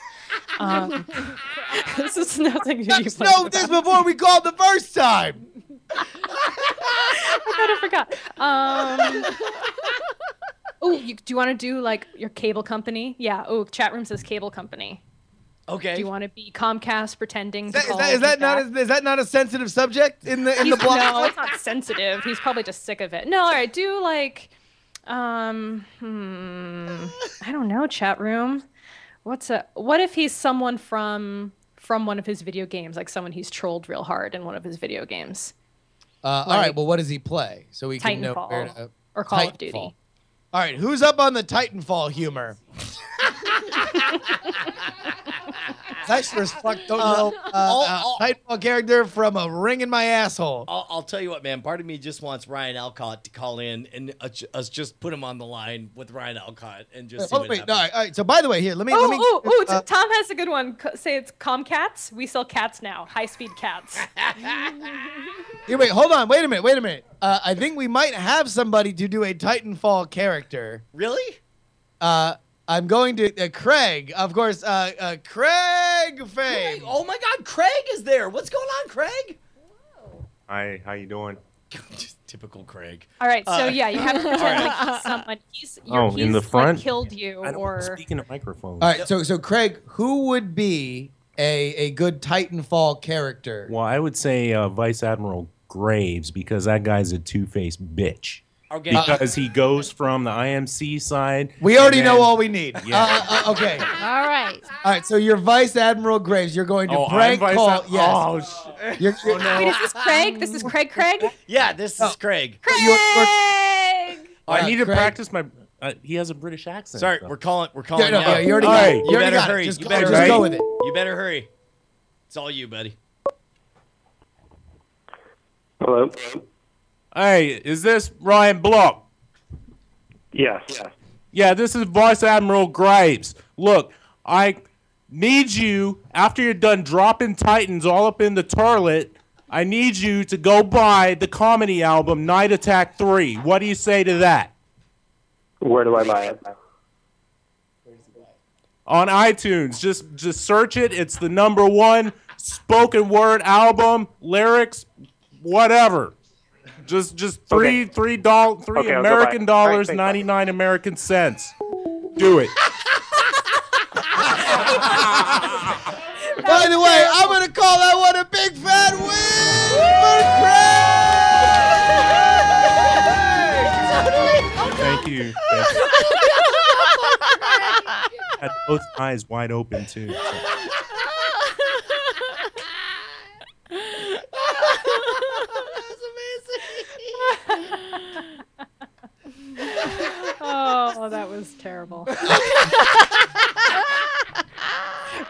This is nothing to Let's know this before we called the first time. I forgot. Oh, do you want to do like your cable company? Yeah. Oh, chat room says cable company. Okay. Do you want to be Comcast pretending to call? Is that not a sensitive subject in the blog? No, it's not sensitive. He's probably just sick of it. No, all right. Do like, I don't know. Chat room. What if he's someone from one of his video games, like someone he's trolled real hard in one of his video games? All right. Well, what does he play? So we can know where to, or Call of Duty. All right. Who's up on the Titanfall humor? I sure as fuck don't know Titanfall character from a ring in my asshole. I'll tell you what, man. Part of me just wants Ryan Alcott to call in and us just put him on the line with Ryan Alcott and just see what happens. No, all right. So by the way, here, let me. Tom has a good one. Say it's Comcats. We sell cats now. High-speed cats. Here, wait, hold on. Wait a minute. I think we might have somebody to do a Titanfall character. Really? I'm going to Craig, of course. Craig Fame. Oh my God, Craig is there. What's going on, Craig? Hi, how you doing? Just typical Craig. All right, so yeah, you have to pretend like someone. He's in the front? Like, killed you, I don't or speak in a microphone. All right, so Craig, who would be a good Titanfall character? Well, I would say Vice Admiral Graves, because that guy's a two-faced bitch. Okay. Because he goes from the IMC side. We already know all we need. Yeah. Okay. All right. All right, so you're Vice Admiral Graves. You're going to prank call. Yes. Oh, You're, Wait, is this Craig? This is Craig? Yeah, this is Craig. Craig! I need to Craig. practice my... he has a British accent. Sorry, so. we're calling Yeah, no, now. yeah, you already All got right. it. You better hurry. Just You go, better just hurry. go with it. You better hurry. It's all you, buddy. Hello? Hey, is this Ryan Block? Yes. Yeah, this is Vice Admiral Graves. Look, I need you, after you're done dropping Titans all up in the toilet, I need you to go buy the comedy album Night Attack 3. What do you say to that? Where do I buy it? On iTunes. Just search it. It's the #1 spoken word album, lyrics, whatever. Just three American dollars, 99 American cents. Do it. By the way, I'm going to call that one a big fat win for Craig! Thank you. Had both eyes wide open too. So. Oh, that was terrible.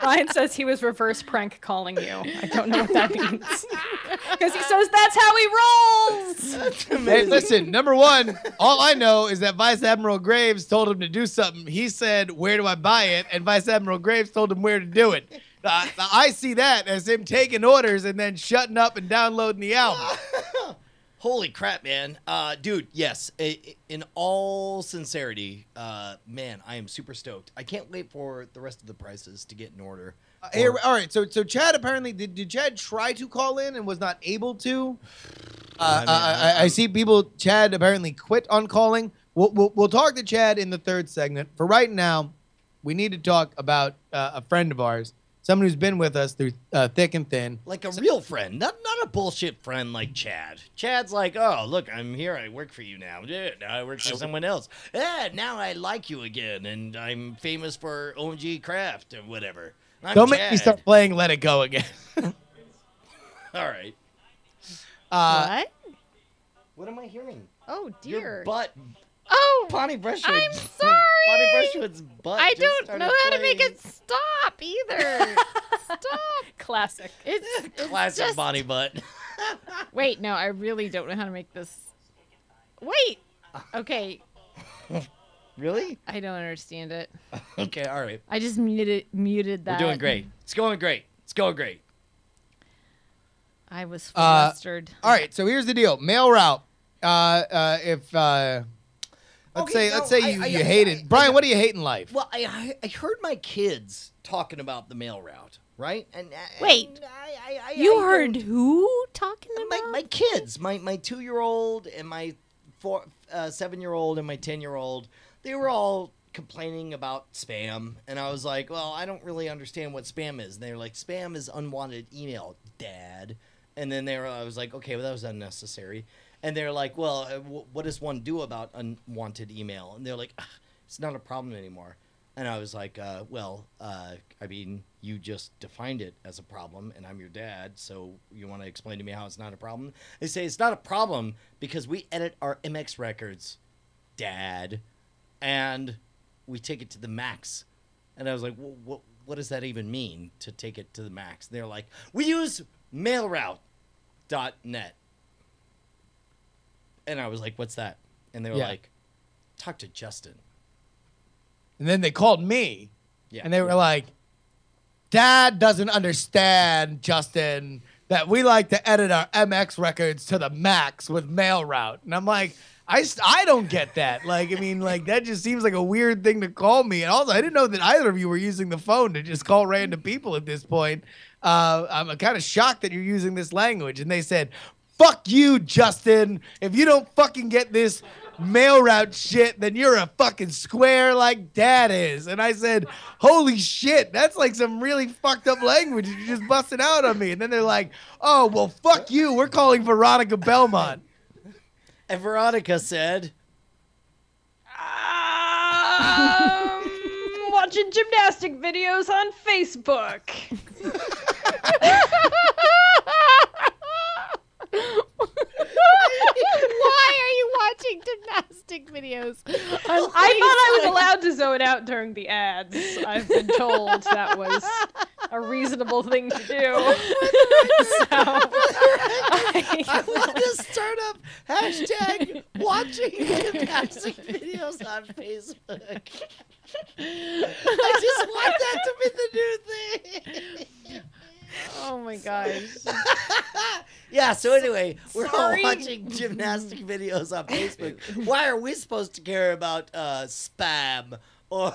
Ryan says he was reverse prank calling you. I don't know what that means. Because he says that's how he rolls. Hey, listen, #1, all I know is that Vice Admiral Graves told him to do something. He said, where do I buy it? And Vice Admiral Graves told him where to do it. I see that as him taking orders and then shutting up and downloading the album. Holy crap, man. Dude, yes. In all sincerity, man, I am super stoked. I can't wait for the rest of the prices to get in order. Here, all right, so Chad apparently, did Chad try to call in and was not able to? I see people, Chad apparently quit on calling. We'll talk to Chad in the third segment. For right now, we need to talk about a friend of ours. Someone who's been with us through thick and thin. Like a real friend, not a bullshit friend like Chad. Chad's like, oh, look, I'm here. I work for you now. Yeah, now I work for someone else. Yeah, now I like you again, and I'm famous for OMG Craft or whatever. Don't make me start playing Let It Go again. All right. What? What am I hearing? Oh, dear. Your butt. Oh, Bonnie Brushwood. I'm sorry. Bonnie Brushwood's butt. I just don't started know how to make playing. it stop either. Stop. Classic. It's Classic just... Bonnie butt. Wait, no, I really don't know how to make this. Wait. Okay. Really? I don't understand it. Okay, all right. I just muted that. We're doing great. It's going great. It's going great. I was flustered. All right, so here's the deal. Mail route. Let's say you hate it. Brian, what do you hate in life? Well, I heard my kids talking about the mail route, right? And Wait, you heard who talking about? My kids, my 2-year-old and my 7-year-old and my 10-year-old. They were all complaining about spam, and I was like, well, I don't really understand what spam is. And they were like, spam is unwanted email, Dad. And then I was like, okay, well, that was unnecessary. And they're like, well, what does one do about unwanted email? And they're like, it's not a problem anymore. And I was like, I mean, you just defined it as a problem, and I'm your dad, so you want to explain to me how it's not a problem? They say it's not a problem because we edit our MX records, Dad, and we take it to the max. And I was like, well, what does that even mean to take it to the max? They're like, we use mailroute.net. And I was like, what's that? And they were like, talk to Justin. And then they called me. Yeah. And they were like, Dad doesn't understand, Justin, that we like to edit our MX records to the max with mail route. And I'm like, I don't get that. Like, I mean, like, that just seems like a weird thing to call me. And also, I didn't know that either of you were using the phone to just call random people at this point. I'm kind of shocked that you're using this language. And they said, fuck you, Justin. If you don't fucking get this mail route shit, then you're a fucking square like Dad is. And I said, holy shit, that's like some really fucked up language you just busted out on me. And then they're like, oh, well, fuck you. We're calling Veronica Belmont. And Veronica said, watching gymnastic videos on Facebook. Why are you watching gymnastic videos? I thought I was allowed to zone out during the ads. I've been told that was a reasonable thing to do. I want to start up hashtag watching gymnastic videos on Facebook. I just want that to be the new thing. Oh my gosh. Yeah, so anyway, we're all watching gymnastic videos on Facebook. Why are we supposed to care about spam or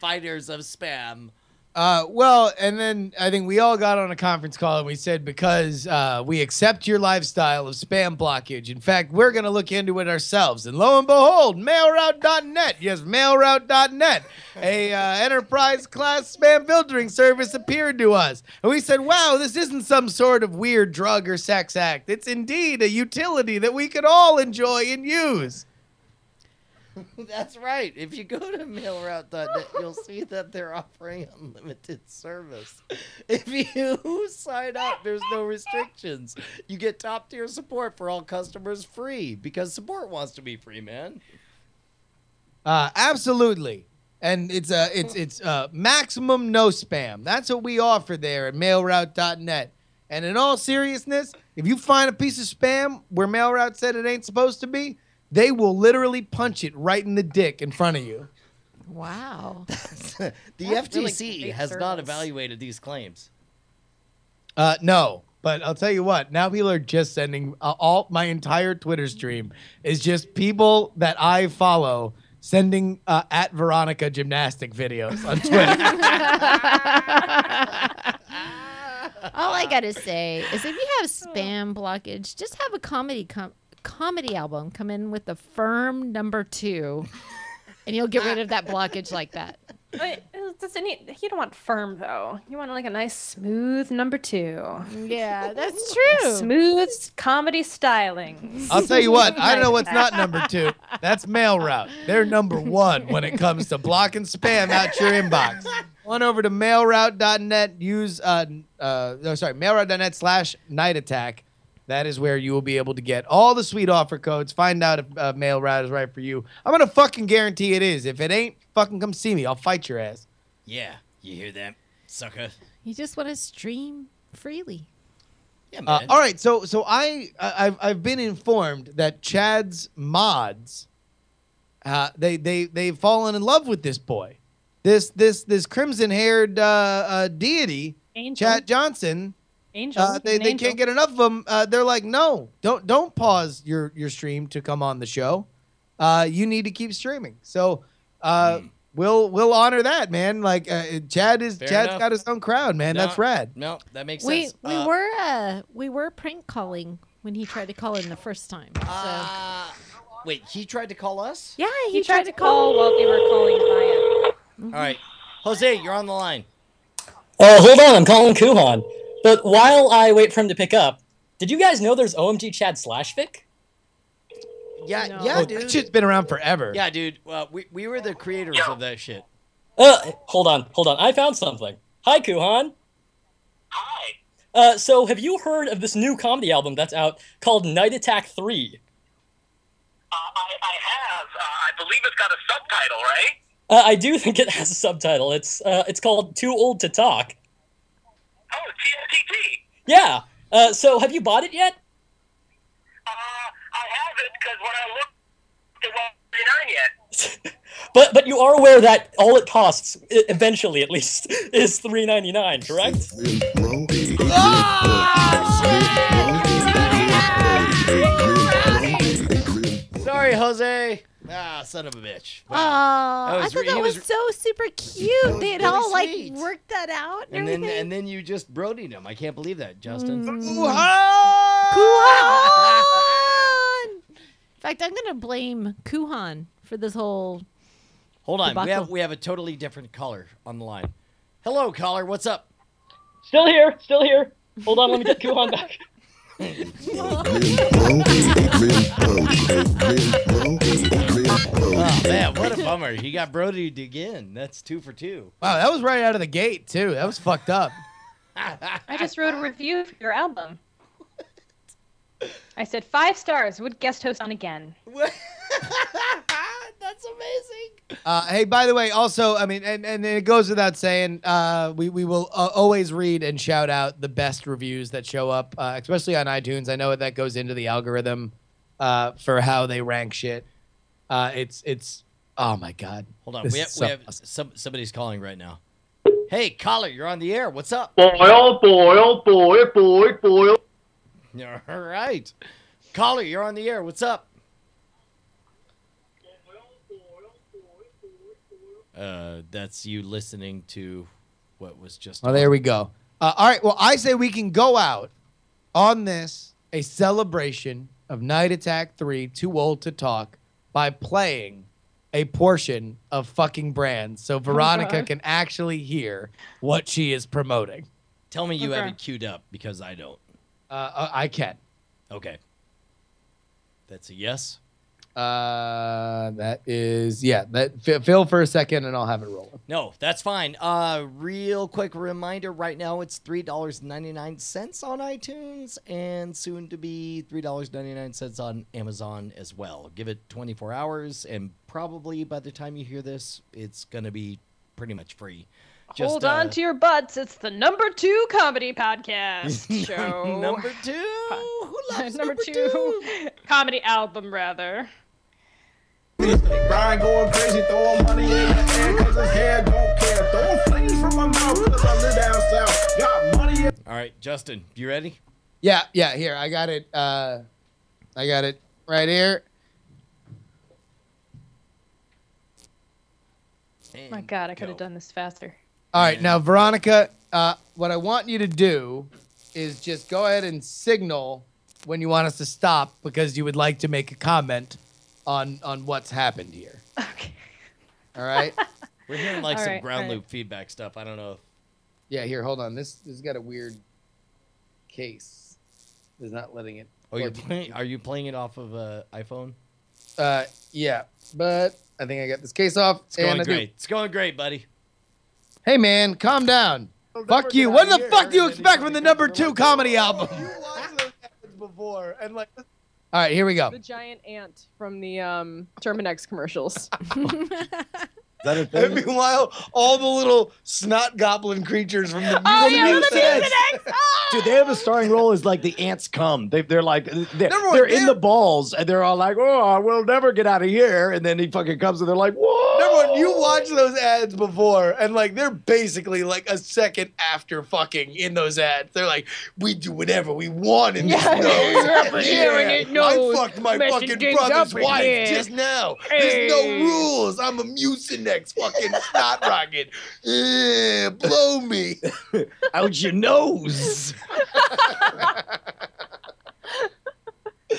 fighters of spam? Well, and then I think we all got on a conference call and we said, because we accept your lifestyle of spam blockage. In fact, we're going to look into it ourselves. And lo and behold, mailroute.net. Yes, mailroute.net. A enterprise class spam filtering service appeared to us. And we said, wow, this isn't some sort of weird drug or sex act. It's indeed a utility that we could all enjoy and use. That's right. If you go to mailroute.net, you'll see that they're offering unlimited service. If you sign up, there's no restrictions. You get top tier support for all customers free because support wants to be free, man. Absolutely. And it's maximum no spam. That's what we offer there at mailroute.net. And in all seriousness, if you find a piece of spam where Mailroute said it ain't supposed to be, they will literally punch it right in the dick in front of you. Wow. The That's FTC really has great not service. evaluated these claims. No, but I'll tell you what. Now people are just sending all my entire Twitter stream is just people that I follow sending at Veronica gymnastic videos on Twitter. All I gotta say is, if you have spam blockage, just have a comedy album come in with a firm number 2, and you'll get rid of that blockage like that. You don't want firm, though. You want like a nice smooth number 2. Yeah, that's true. Smooth comedy styling. I'll tell you what. I don't know what's not number 2. That's Mailroute. They're number 1 when it comes to blocking spam out your inbox. On over to mailroute.net. Use mailroute.net/night attack. That is where you will be able to get all the sweet offer codes. Find out if Mailroute is right for you. I'm going to fucking guarantee it is. If it ain't, fucking come see me. I'll fight your ass. Yeah, you hear that, sucker? You just want to stream freely. Yeah, man. All right, so I've been informed that Chad's mods, they've fallen in love with this boy, this crimson-haired deity, Angel. Chad Johnson. Angel. They can't get enough of him. They're like, no, don't pause your stream to come on the show. You need to keep streaming. So we'll honor that, man. Like Chad's got his own crowd, man. No, That's rad. No, that makes sense. We were prank calling when he tried to call in the first time. So. Wait, he tried to call us? Yeah, He tried to call while we were calling Ryan. All right, Jose, you're on the line. Hold on, I'm calling Kuhan. But while I wait for him to pick up, did you guys know there's OMG Chad /fic? Yeah, dude. That shit's been around forever. Yeah, dude. We were the creators of that shit. Hold on. I found something. Hi, Kuhan. Hi. So have you heard of this new comedy album that's out called Night Attack 3? I have. I believe it's got a subtitle, right? I do think it has a subtitle. It's called Too Old to Talk. Oh, TFTT. Yeah. So have you bought it yet? I haven't, because when I looked, it wasn't $39 yet. But you are aware that all it costs, eventually at least, is $3.99, correct? Sorry, Jose. Ah, son of a bitch. Oh, I thought that was so super cute. They had really all like sweet. worked that out and And everything. then you just brodied him. I can't believe that, Justin. Kuhan! In fact, I'm gonna blame Kuhan for this whole. Hold on, debacle. we have a totally different caller on the line. Hello, caller. What's up? Still here. Hold on, let me get Kuhan back. Oh man, what a bummer. He got brodied again. That's 2 for 2. Wow, that was right out of the gate too. That was fucked up. I just wrote a review for your album. I said 5 stars. Would guest host on again. That's amazing. Hey, by the way, also, I mean, and it goes without saying, we will always read and shout out the best reviews that show up, especially on iTunes. I know that goes into the algorithm for how they rank shit. It's oh my god. Hold on, This we is have somebody's calling right now. Hey, caller, you're on the air. What's up? Boy, oh boy, oh boy, boy, boy. All right. Caller, you're on the air. What's up? That's you listening to what was just. Oh, there we go. All right. Well, I say we can go out on this, a celebration of Night Attack 3, Too Old to Talk, by playing a portion of fucking Brands so Veronica can actually hear what she is promoting. Tell me you have it queued up because I don't. I can. Okay. That's a yes. That is, yeah. Fill for a second and I'll have it rolling. No, that's fine. Real quick reminder, right now it's $3.99 on iTunes and soon to be $3.99 on Amazon as well. Give it 24 hours and probably by the time you hear this, it's going to be pretty much free. Hold on to your butts. It's the number 2 comedy podcast show. Number 2? Who loves number 2 comedy album, rather. Brian going crazy, throwing money in the air cause his hair don't care. Throwing flames from my mouth cause I live down south. Got money in. All right, Justin, you ready? Yeah, here. I got it. I got it right here. My God, I could have done this faster. All right, now, Veronica, what I want you to do is just go ahead and signal when you want us to stop because you would like to make a comment on what's happened here. Okay. All right? We're hearing like some ground loop feedback stuff. I don't know. Yeah, here, hold on. This has got a weird case. It's not letting it. Oh, are you playing it off of an iPhone? Yeah, but I think I got this case off. It's going great. It's going great, buddy. Hey, man, calm down. Fuck you. What the fuck do you expect from the number 2 comedy album? You watched those ads before, and like. All right, here we go. The giant ant from the Terminex commercials. That a thing? And meanwhile, all the little snot goblin creatures from the Dude, they have a starring role as like the ants come. They're like they're in the balls and they're all like, oh, we'll never get out of here. And then he fucking comes and they're like, whoa. Remember when you watched those ads before and like they're basically like a second after fucking in those ads. They're like, we do whatever we want in this nose. I fucked my fucking brother's wife just now. There's no rules. I'm a Mucinex fucking snot rocket. Blow me. Out your nose.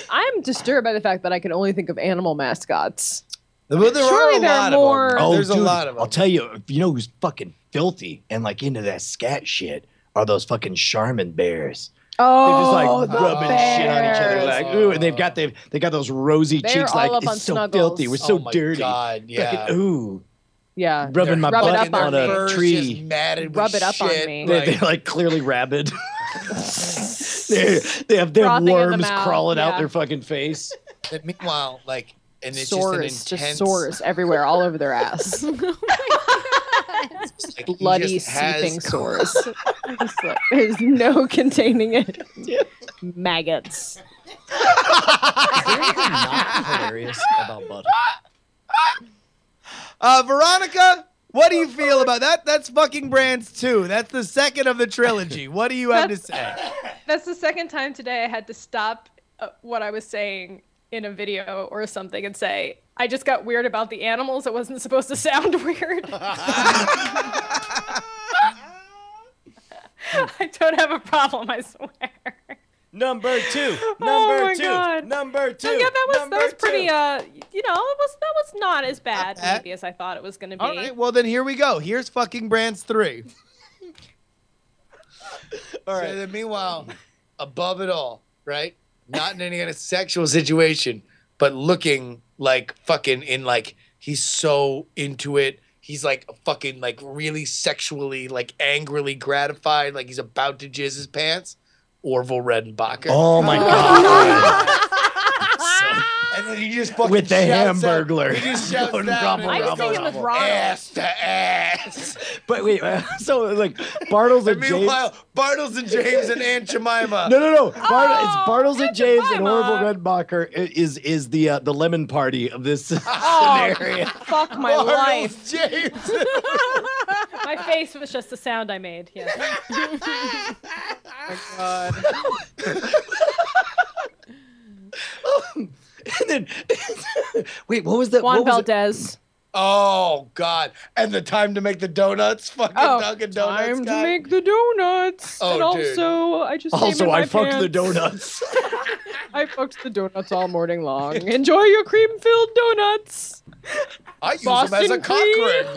I'm disturbed by the fact that I can only think of animal mascots. But there Surely are a there lot are more. of them. Oh, There's dude, a lot of them. I'll tell you, you know who's fucking filthy and like into that scat shit are those fucking Charmin bears. Oh, they're just like rubbing shit on each other, like ooh, and they got those rosy They're cheeks, all like up on it's so snuggles. filthy, we're so Oh my dirty. God, yeah. Fucking, ooh, Yeah. rubbing my Rub it butt up on on a me. tree. Just matted Rub with it up on shit. me. They're like clearly rabid. they have Frothing in the worms mouth, crawling out yeah. their fucking face. And meanwhile, like And it's sores, just an intense... sores everywhere, all over their ass. like Bloody, seeping sores. There's no containing it. Maggots. Is there anything not hilarious about butter? Veronica, what do you feel about that? That's fucking Brands 2. That's the second of the trilogy. What do you have to say? That's the second time today I had to stop what I was saying in a video or something and say, I just got weird about the animals. It wasn't supposed to sound weird. I don't have a problem, I swear. Number 2. Oh Number my 2. God. Number 2. Yeah, that was pretty, two. that was not as bad maybe as I thought it was going to be. All right, well then here we go. Here's fucking Brands 3. All right. So then meanwhile, above it all, right? Not in any kind of sexual situation, but looking like fucking in like he's so into it. He's like fucking like really sexually like angrily gratified, like he's about to jizz his pants. Orville Redenbacher. Oh my god. And then he just fucking with the shouts Hamburglar. Out, he just shouts down. I was thinking with Ronald. Ass to ass. But wait, so like Bartles and James. Meanwhile, Bartles and James and Aunt Jemima. No. It's Bartles and James and Orville Redenbacher is the lemon party of this scenario. Fuck my Bartles, life. James. My face was just the sound I made. Yeah. Oh my God. And then, wait, what was that? Juan Valdez. Oh God! And the time to make the donuts, fucking Dunkin' Donuts. Time guy. to make the donuts. Oh, and dude. also, I just I fucked the donuts. I fucked the donuts all morning long. Enjoy your cream-filled donuts. I use Boston them as a cock cream. ring.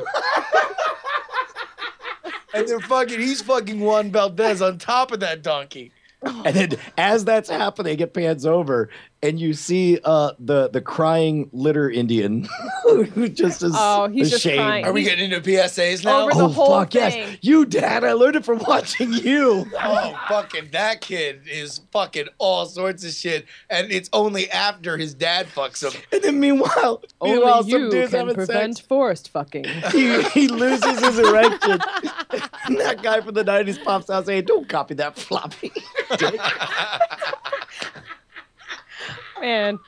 And they're he's fucking Juan Valdez on top of that donkey. And then as that's happening, it pans over and you see the crying litter Indian who just is he's just ashamed. crying. Are we getting into PSAs now? Over the whole fuck thing. yes. You, Dad, I learned it from watching you. Oh, fucking that kid is fucking all sorts of shit. And it's only after his dad fucks him. And then meanwhile Only some you dude's can having prevent sex. forced fucking. He loses his erection. And that guy from the 90s pops out saying, don't copy that floppy. Man,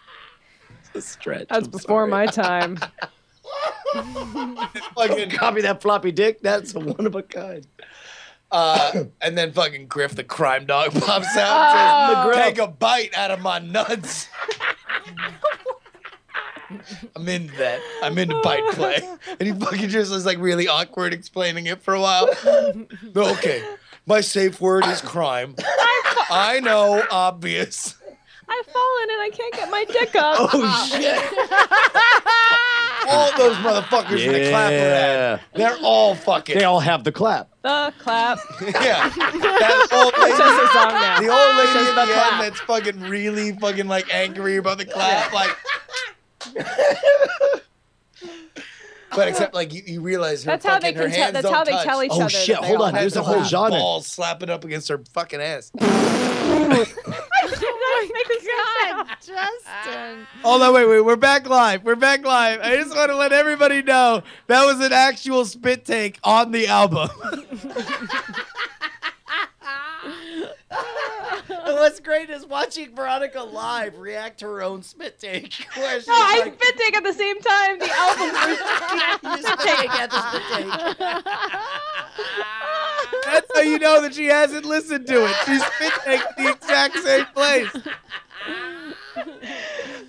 It's a stretch. that's I'm before sorry. my time. Fucking copy that floppy dick. That's a one of a kind. And then fucking Griff the crime dog pops out and says, McGriff. take a bite out of my nuts. I'm into that. I'm into bite play. And he fucking just was like really awkward explaining it for a while. Okay, my safe word is crime. I know, obvious. I've fallen and I can't get my dick up. Oh, shit. All those motherfuckers in the clapper ad, they're all fucking. They all have the clap. The clap. Yeah. That old lady, That's just a song now. the old lady Says at the the clap. end that's fucking really fucking like angry about the clap. Like. But except like you realize her That's how they fucking her can tell. hands That's don't how they touch. tell each Oh, other. shit, that they hold all on, have there's the a whole clap. genre. Balls slapping up against her fucking ass. Oh my God, Justin. Hold on, wait, we're back live. We're back live. I just want to let everybody know that was an actual spit take on the album. And what's great is watching Veronica live react to her own spit take. Where she's No, I like, spit take at the same time. The album you spit take at the spit take. That's how you know that she hasn't listened to it. She spit takes the exact same place.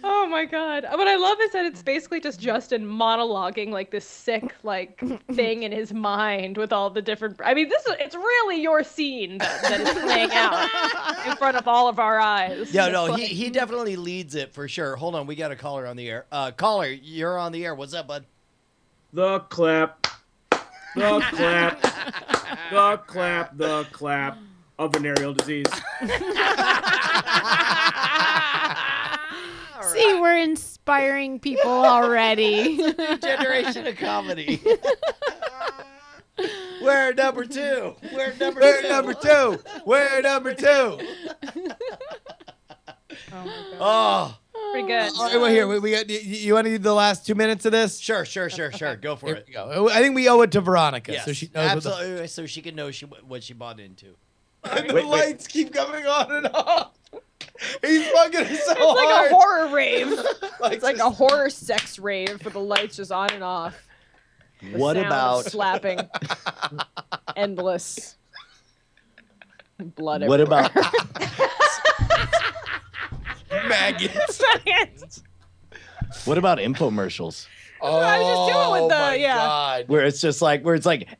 Oh my God. What I love is that it's basically just Justin monologuing like this sick like thing in his mind with all the different. I mean, it's really your scene that is playing out in front of all of our eyes. Yeah, It's no, like- he definitely leads it for sure. Hold on, we got a caller on the air. Caller, you're on the air. What's up, bud? The clap. The clap. The clap. The clap of venereal disease. See, we're inspiring people already. New generation of comedy. We're number two. We're number We're two. number two. We're number two. Oh. Pretty good. All right, well, here we got. You want to do the last 2 minutes of this? Sure. Go for it. We go. I think we owe it to Veronica, Yes, so she knows absolutely, so she can know what she bought into. The lights keep coming on and off. He's fucking so It's like hard. a horror rave. Like It's like a horror sex rave for the lights just on and off. The What sound of about slapping? Endless blood. what everywhere. about maggots? what about infomercials? Oh, I was just doing with the my yeah. God. Where it's just like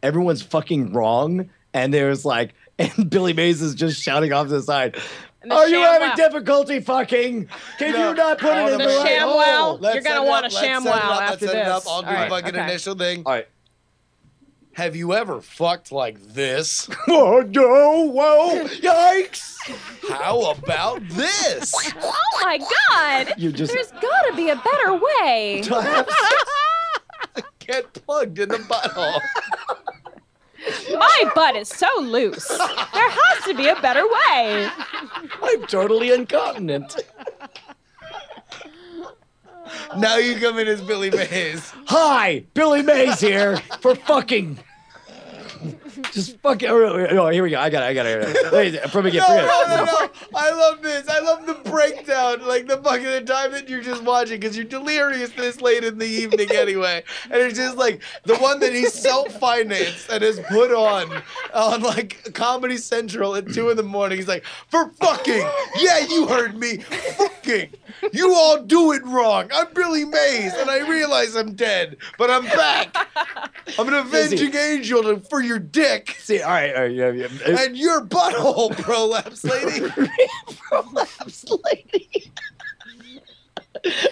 everyone's fucking wrong, and there's like, and Billy Mays is just shouting off to the side. And the Are you having ShamWow. difficulty fucking? Can you not put it in The the right ShamWow. hole? You're gonna want a ShamWow after Let's set it up. this. I'll do All the right, fucking okay. initial thing. All right. Have you ever fucked like this? Oh no! Whoa! Yikes! How about this? Oh my God! You just There's gotta be a better way. Get plugged in the butthole. My butt is so loose. There has to be a better way. I'm totally incontinent. Now you come in as Billy Mays. Hi, Billy Mays here for fucking. Just fucking. Oh, here we go. I got it. Wait, from again. No. I love this. I love the breakdown, like the fucking time that you're just watching, because you're delirious this late in the evening anyway. And it's just like the one that he's self-financed and has put on like Comedy Central at 2 in the morning. He's like, for fucking, yeah, you heard me, fucking. You all do it wrong. I'm Billy Mays, and I realize I'm dead, but I'm back. I'm an avenging angel for your dick. See, all right, yeah. And your butthole, prolapse lady. Prolapse lady.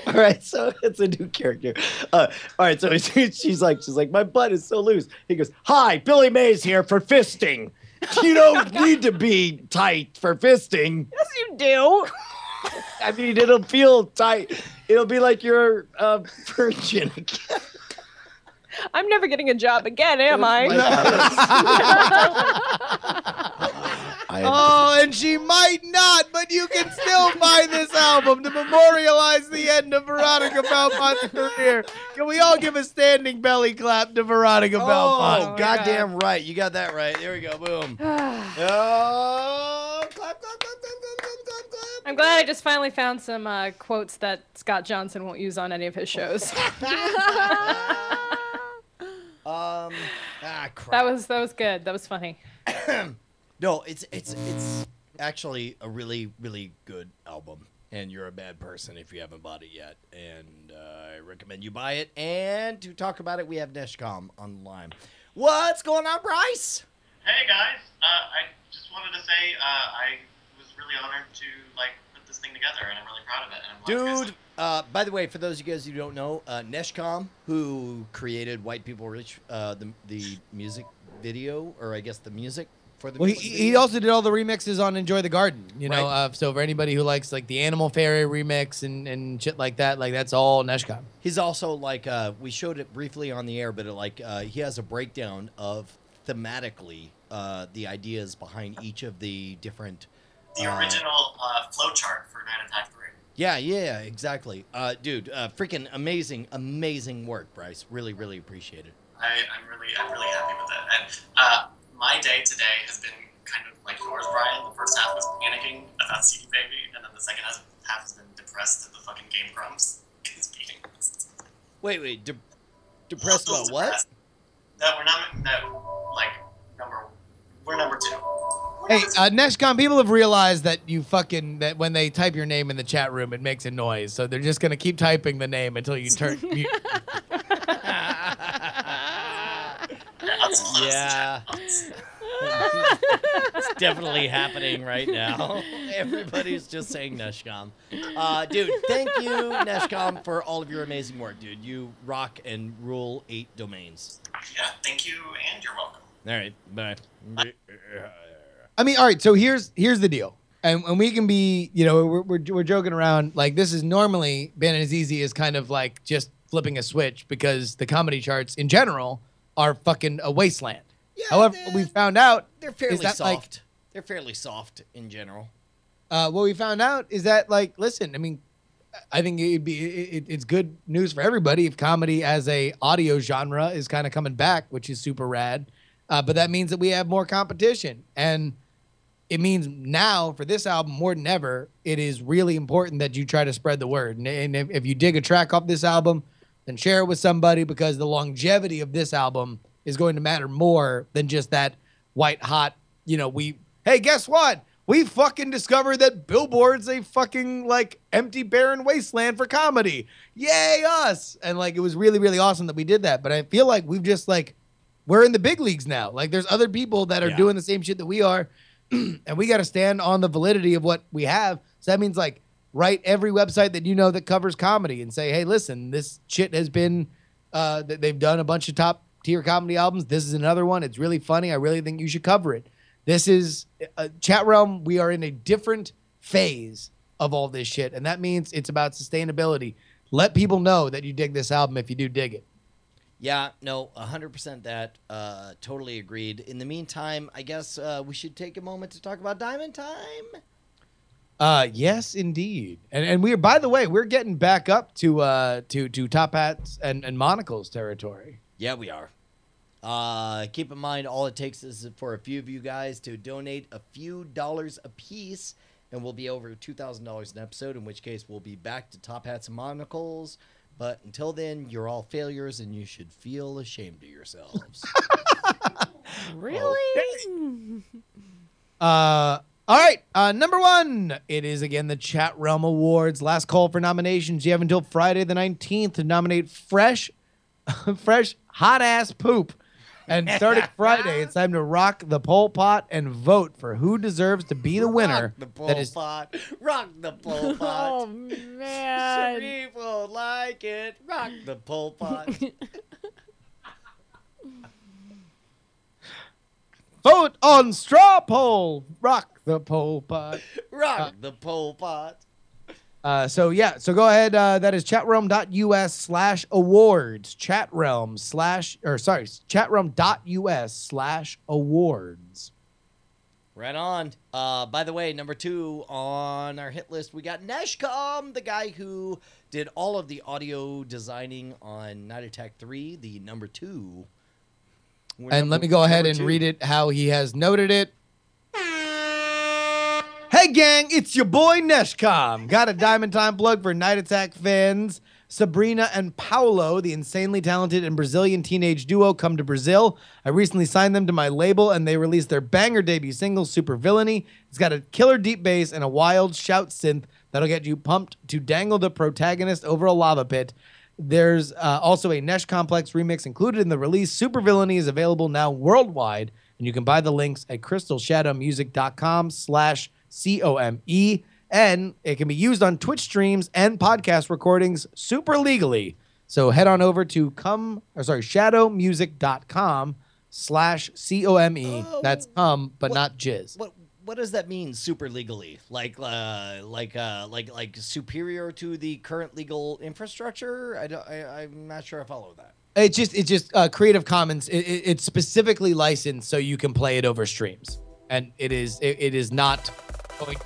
All right, so it's a new character. All right, so she's like, my butt is so loose. He goes, hi, Billy Mays here for fisting. You don't need to be tight for fisting. Yes, you do. I mean, it'll feel tight. It'll be like you're virgin again. I'm never getting a job again, am I? Oh, and she might not, but you can still buy this album to memorialize the end of Veronica Belmont's career. Can we all give a standing belly clap to Veronica Belmont? Oh, goddamn right. You got that right. There we go. Boom. Oh, clap. I'm glad I just finally found some quotes that Scott Johnson won't use on any of his shows. Crap. That was good. That was funny. No, it's actually a really, really good album, and you're a bad person if you haven't bought it yet. And I recommend you buy it. And to talk about it, we have Neshcom on the line. What's going on, Bryce? Hey guys, I just wanted to say I was really honored to put this thing together, and I'm really proud of it. And I'm glad you guys Dude, by the way, for those of you guys who don't know, Neshcom, who created White People Rich, the music video, or I guess the music for the Well, music he video. also did all the remixes on Enjoy the Garden, you know. Right. So for anybody who likes like the Animal Fairy remix and shit like that, like that's all Neshcom. He's also we showed it briefly on the air, but he has a breakdown of thematically the ideas behind each of the different. the original flowchart for Night Attack 3. Yeah, exactly. Dude, freaking amazing work, Bryce. Really, really appreciate it. I'm really happy with it. And my day today has been kind of like yours, Brian. The first half was panicking about CD Baby, and then the second half has been depressed that the fucking Game Grumps is beating us. Wait, depressed about what? That we're number 2. Hey, Neshcom, people have realized that that when they type your name in the chat room, it makes a noise. So they're just gonna keep typing the name until you turn. Yeah. It's definitely happening right now. Everybody's just saying Neshcom. Dude, thank you, Neshcom, for all of your amazing work, dude. You rock and rule 8 domains. Yeah, thank you, and you're welcome. All right, bye. I mean, all right. So here's the deal, and we can be, we're joking around. Like this has normally been as easy as kind of like just flipping a switch because the comedy charts in general are fucking a wasteland. Yeah, however, what we found out they're fairly is that, soft. They're fairly soft in general. What we found out is that, like, listen, I mean, I think it's good news for everybody if comedy as a audio genre is kind of coming back, which is super rad. But that means that we have more competition, and it means now for this album more than ever, it is really important that you try to spread the word. And if you dig a track off this album, then share it with somebody, because the longevity of this album is going to matter more than just that white hot, hey, guess what? We fucking discovered that Billboard's a fucking like empty barren wasteland for comedy. Yay us. And like, it was really, really awesome that we did that. But I feel like we've just like, we're in the big leagues now. Like there's other people that are doing the same shit that we are. And we got to stand on the validity of what we have. So that means like write every website that that covers comedy and say, hey, listen, this shit has been, they've done a bunch of top tier comedy albums. This is another one. It's really funny. I really think you should cover it. This is Chat Realm. We are in a different phase of all this shit. And that means it's about sustainability. Let people know that you dig this album if you do dig it. Yeah, no, 100% that. Totally agreed. In the meantime, I guess we should take a moment to talk about Diamond Time. Yes, indeed. And we're, by the way, we're getting back up to top hats and monocles territory. Yeah, we are. Keep in mind, all it takes is for a few of you guys to donate a few dollars a piece, and we'll be over $2,000 an episode, in which case we'll be back to top hats and monocles. But until then, you're all failures, and you should feel ashamed of yourselves. Really? All right. Number one, it is again the Chat Realm Awards. Last call for nominations. You have until Friday the 19th to nominate fresh, hot ass poop. And starting Friday, it's time to rock the poll pot and vote for who deserves to be the winner. Rock the poll pot. Rock the poll pot. Oh, man. Some people like it. Rock the poll pot. Vote on straw poll. Rock the poll pot. Rock the poll pot. So go ahead. That is chatroom.us/awards. chatroom.us/awards. Right on. By the way, number 2 on our hit list, we got Neshcom, the guy who did all of the audio designing on Night Attack 3, the number 2. And let me go ahead and read it how he has noted it. Hey, gang, it's your boy Neshcom. Got a Diamond Time plug for Night Attack fans. Sabrina and Paulo, the insanely talented and Brazilian teenage duo, come to Brazil. I recently signed them to my label, and they released their banger debut single, Super Villainy. It's got a killer deep bass and a wild shout synth that'll get you pumped to dangle the protagonist over a lava pit. There's also a Nesh Complex remix included in the release. Super Villainy is available now worldwide, and you can buy the links at crystalshadowmusic.com/COME, and it can be used on Twitch streams and podcast recordings super legally. So head on over to shadowmusic.com/COME. That's but not jizz. What does that mean, super legally? Like superior to the current legal infrastructure? I'm not sure I follow that. It's just Creative Commons. It's specifically licensed so you can play it over streams, and it is not going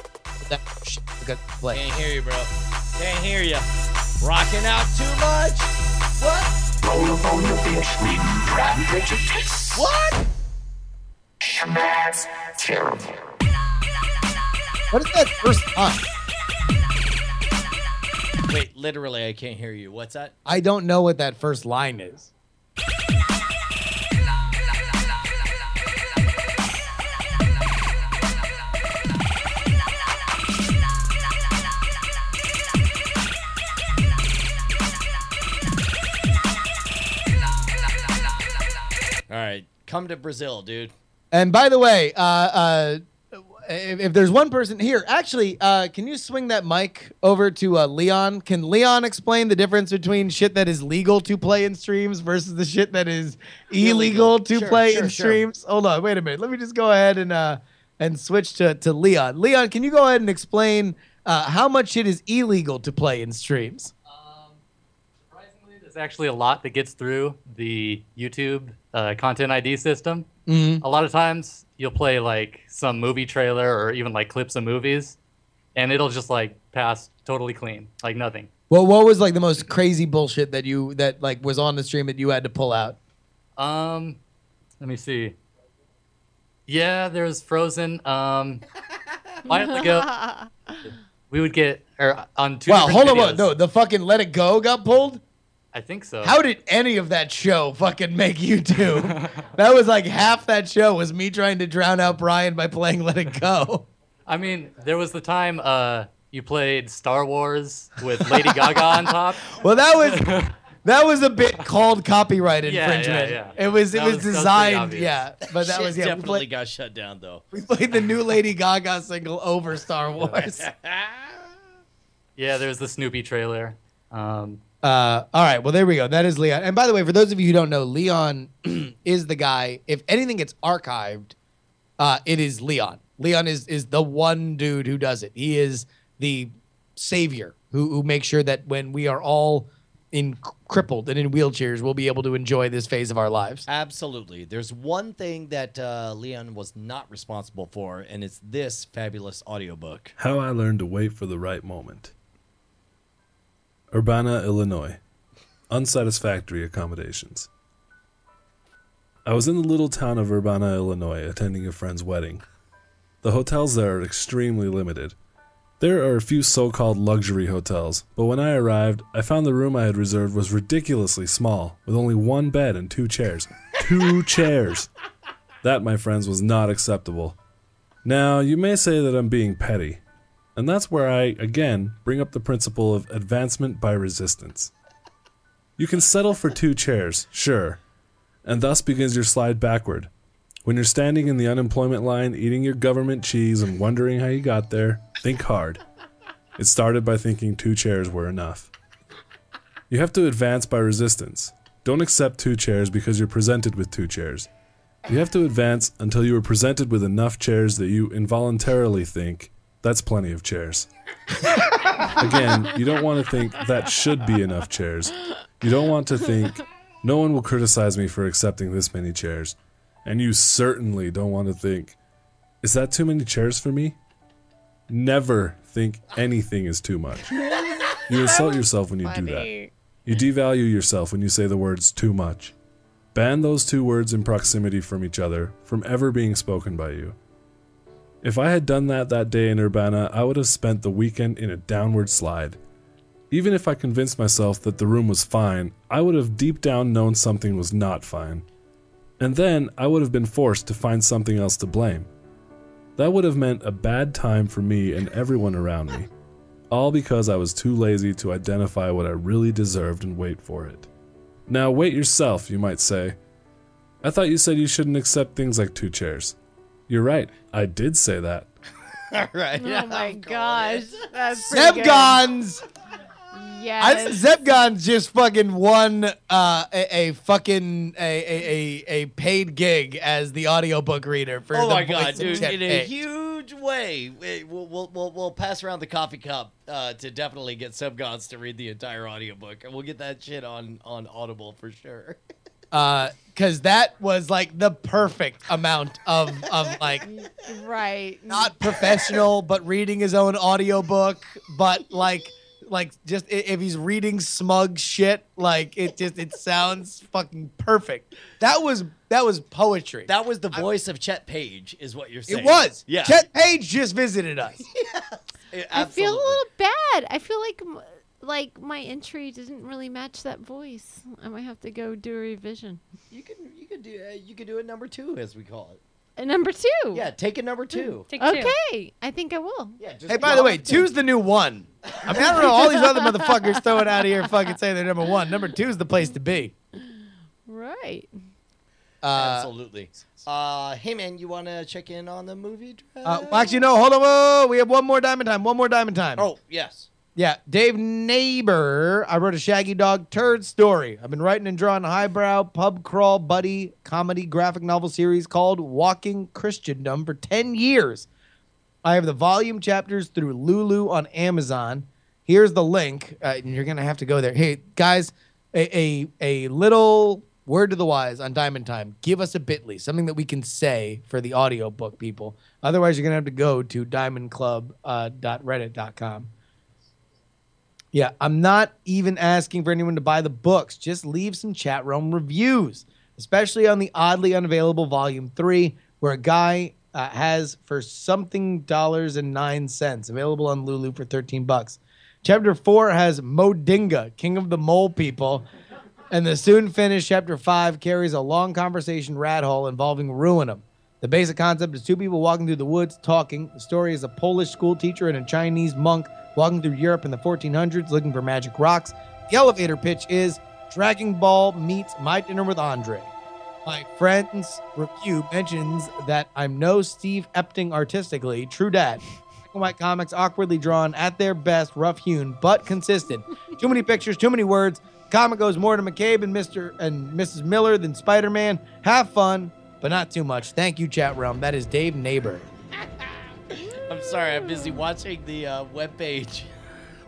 that shit because play. Can't hear you, bro. Can't hear you. Rocking out too much. What? Roll up on your bitch, What? That's terrible. What is that first line? Wait, literally, I can't hear you. What's that? I don't know what that first line is. All right, come to Brazil, dude. And by the way, if there's one person here, actually, can you swing that mic over to Leon? Can Leon explain the difference between shit that is legal to play in streams versus the shit that is illegal to play in streams? Hold on, wait a minute. Let me just go ahead and switch to Leon. Leon, can you go ahead and explain how much shit is illegal to play in streams? Surprisingly, there's actually a lot that gets through the YouTube content ID system. Mm-hmm. A lot of times you'll play like some movie trailer or even like clips of movies, and it'll just like pass totally clean, like nothing. Well, what was like the most crazy bullshit that like was on the stream that you had to pull out? Let me see. Yeah, there's Frozen. A while ago, we would get on two. Wow, hold videos. on, no, the fucking Let It Go got pulled. I think so. How did any of that show fucking make you do? That was like half that show was me trying to drown out Brian by playing Let It Go. I mean, there was the time you played Star Wars with Lady Gaga on top. Well, that was a bit called copyright infringement. Yeah. It was That was designed, pretty yeah. But that Shit was definitely got shut down though. We played the new Lady Gaga single over Star Wars. Yeah, there's the Snoopy trailer. All right, well, there we go. That is Leon. And by the way, for those of you who don't know, Leon is the guy. If anything gets archived, it is Leon. Leon is the one dude who does it. He is the savior who makes sure that when we are all crippled and in wheelchairs, we'll be able to enjoy this phase of our lives. Absolutely. There's one thing that Leon was not responsible for, and it's this fabulous audiobook. How I Learned to Wait for the Right Moment. Urbana, Illinois. Unsatisfactory accommodations. I was in the little town of Urbana, Illinois, attending a friend's wedding. The hotels there are extremely limited. There are a few so-called luxury hotels, but when I arrived, I found the room I had reserved was ridiculously small, with only one bed and 2 chairs. 2 chairs! That, my friends, was not acceptable. Now, you may say that I'm being petty, and that's where I, again, bring up the principle of advancement by resistance. You can settle for 2 chairs, sure, and thus begins your slide backward. When you're standing in the unemployment line, eating your government cheese and wondering how you got there, think hard. It started by thinking 2 chairs were enough. You have to advance by resistance. Don't accept 2 chairs because you're presented with 2 chairs. You have to advance until you are presented with enough chairs that you involuntarily think, that's plenty of chairs. Again, you don't want to think that should be enough chairs. You don't want to think, no one will criticize me for accepting this many chairs. And you certainly don't want to think, is that too many chairs for me? Never think anything is too much. You insult yourself when you do that. You devalue yourself when you say the words too much. Ban those 2 words in proximity from each other from ever being spoken by you. If I had done that day in Urbana, I would have spent the weekend in a downward slide. Even if I convinced myself that the room was fine, I would have deep down known something was not fine. And then I would have been forced to find something else to blame. That would have meant a bad time for me and everyone around me. All because I was too lazy to identify what I really deserved and wait for it. Now wait yourself, you might say. I thought you said you shouldn't accept things like 2 chairs. You're right, I did say that. All right. Oh my gosh. That's pretty good. Zebgons! Yes. Zebgons just fucking won a paid gig as the audiobook reader for Oh the my voice god, of dude! Chet In a Page. huge way. We'll pass around the coffee cup to definitely get Subgods to read the entire audiobook, and we'll get that shit on Audible for sure. Because that was like the perfect amount of like right, not professional, but reading his own audiobook, but like just if he's reading smug shit, like it sounds fucking perfect. That was poetry. That was the voice of Chet Page, is what you're saying. It was. Yeah. Chet Page just visited us. I feel a little bad. I feel like my entry didn't really match that voice. I might have to go do a revision. You could do it number 2, as we call it. Number 2. Yeah, take a number 2. Take 2. Okay, I think I will. Yeah. Hey, by the way, 2's the new 1. I mean, I don't know. All these other motherfuckers throwing out of here fucking saying they're number 1. Number 2 is the place to be. Right. Absolutely. Hey man, you want to check in on the movie draft? Well, actually, no. Hold on. Whoa. We have one more diamond time. Oh, yes. Yeah, Dave Neighbor. I wrote a Shaggy Dog turd story. I've been writing and drawing a highbrow pub crawl buddy comedy graphic novel series called Walking Christendom for 10 years. I have the volume chapters through Lulu on Amazon. Here's the link. And you're going to have to go there. Hey, guys, a little word to the wise on Diamond Time. Give us a bit.ly, something that we can say for the audiobook people. Otherwise, you're going to have to go to diamondclub.reddit.com. Yeah, I'm not even asking for anyone to buy the books. Just leave some chat room reviews, especially on the oddly unavailable Volume 3, where a guy has for something $9 available on Lulu for $13. Chapter 4 has Modinga, King of the Mole People, and the soon-finished Chapter 5 carries a long conversation rat hole involving Ruinum. The basic concept is two people walking through the woods talking. The story is a Polish school teacher and a Chinese monk walking through Europe in the 1400s looking for magic rocks. The elevator pitch is Dragon Ball meets My Dinner with Andre. My friend's review mentions that I'm no Steve Epting artistically. True dat. Black and white comics awkwardly drawn, at their best, rough-hewn, but consistent. Too many pictures, too many words. Comic goes more to McCabe and Mr. and Mrs. Miller than Spider-Man. Have fun, but not too much. Thank you, chat realm. That is Dave Neighbor. I'm sorry, I'm busy watching the webpage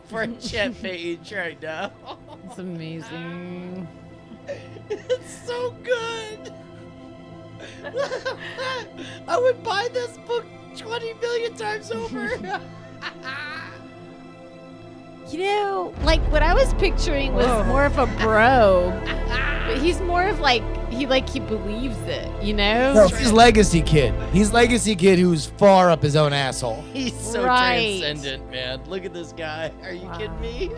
for a chat page right now. It's amazing. It's so good. I would buy this book 20 million times over. You know, like what I was picturing was more of a bro, but he's more of like he believes it, you know? No, he's Legacy Kid. He's Legacy Kid who's far up his own asshole. He's so transcendent, man. Look at this guy. Are you kidding me?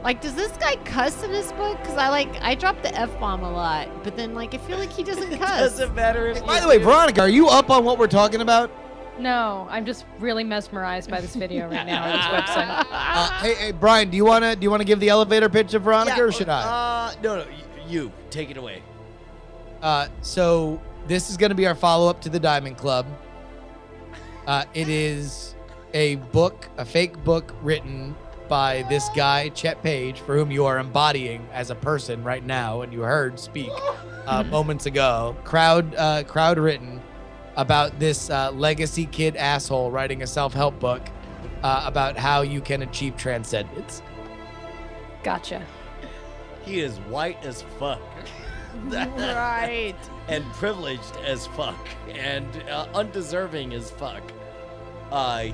Like, does this guy cuss in his book? Because I drop the F-bomb a lot, but then like I feel like he doesn't cuss. Doesn't matter if By the way, Veronica, are you up on what we're talking about? No, I'm just really mesmerized by this video right now on this website. Hey, Brian, do you wanna give the elevator pitch to Veronica, or should I? No, you take it away. So this is gonna be our follow-up to the Diamond Club. It is a fake book written by this guy, Chet Page, for whom you are embodying as a person right now, and you heard speak moments ago. Crowd written about this Legacy Kid asshole writing a self-help book about how you can achieve transcendence. Gotcha. He is white as fuck. Right. And privileged as fuck. And undeserving as fuck.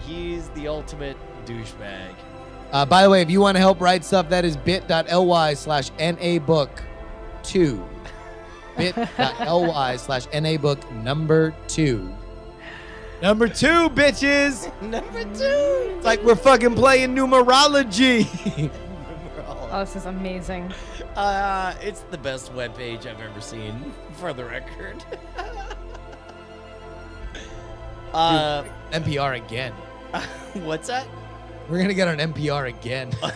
He's the ultimate douchebag. By the way, if you want to help write stuff, that is bit.ly/NAbook2. bit.ly/NAbook number 2. Number 2, bitches! Number 2! It's like we're fucking playing numerology. Oh, this is amazing. It's the best webpage I've ever seen, for the record. Dude, NPR again. What's that? We're gonna get on NPR again. Oh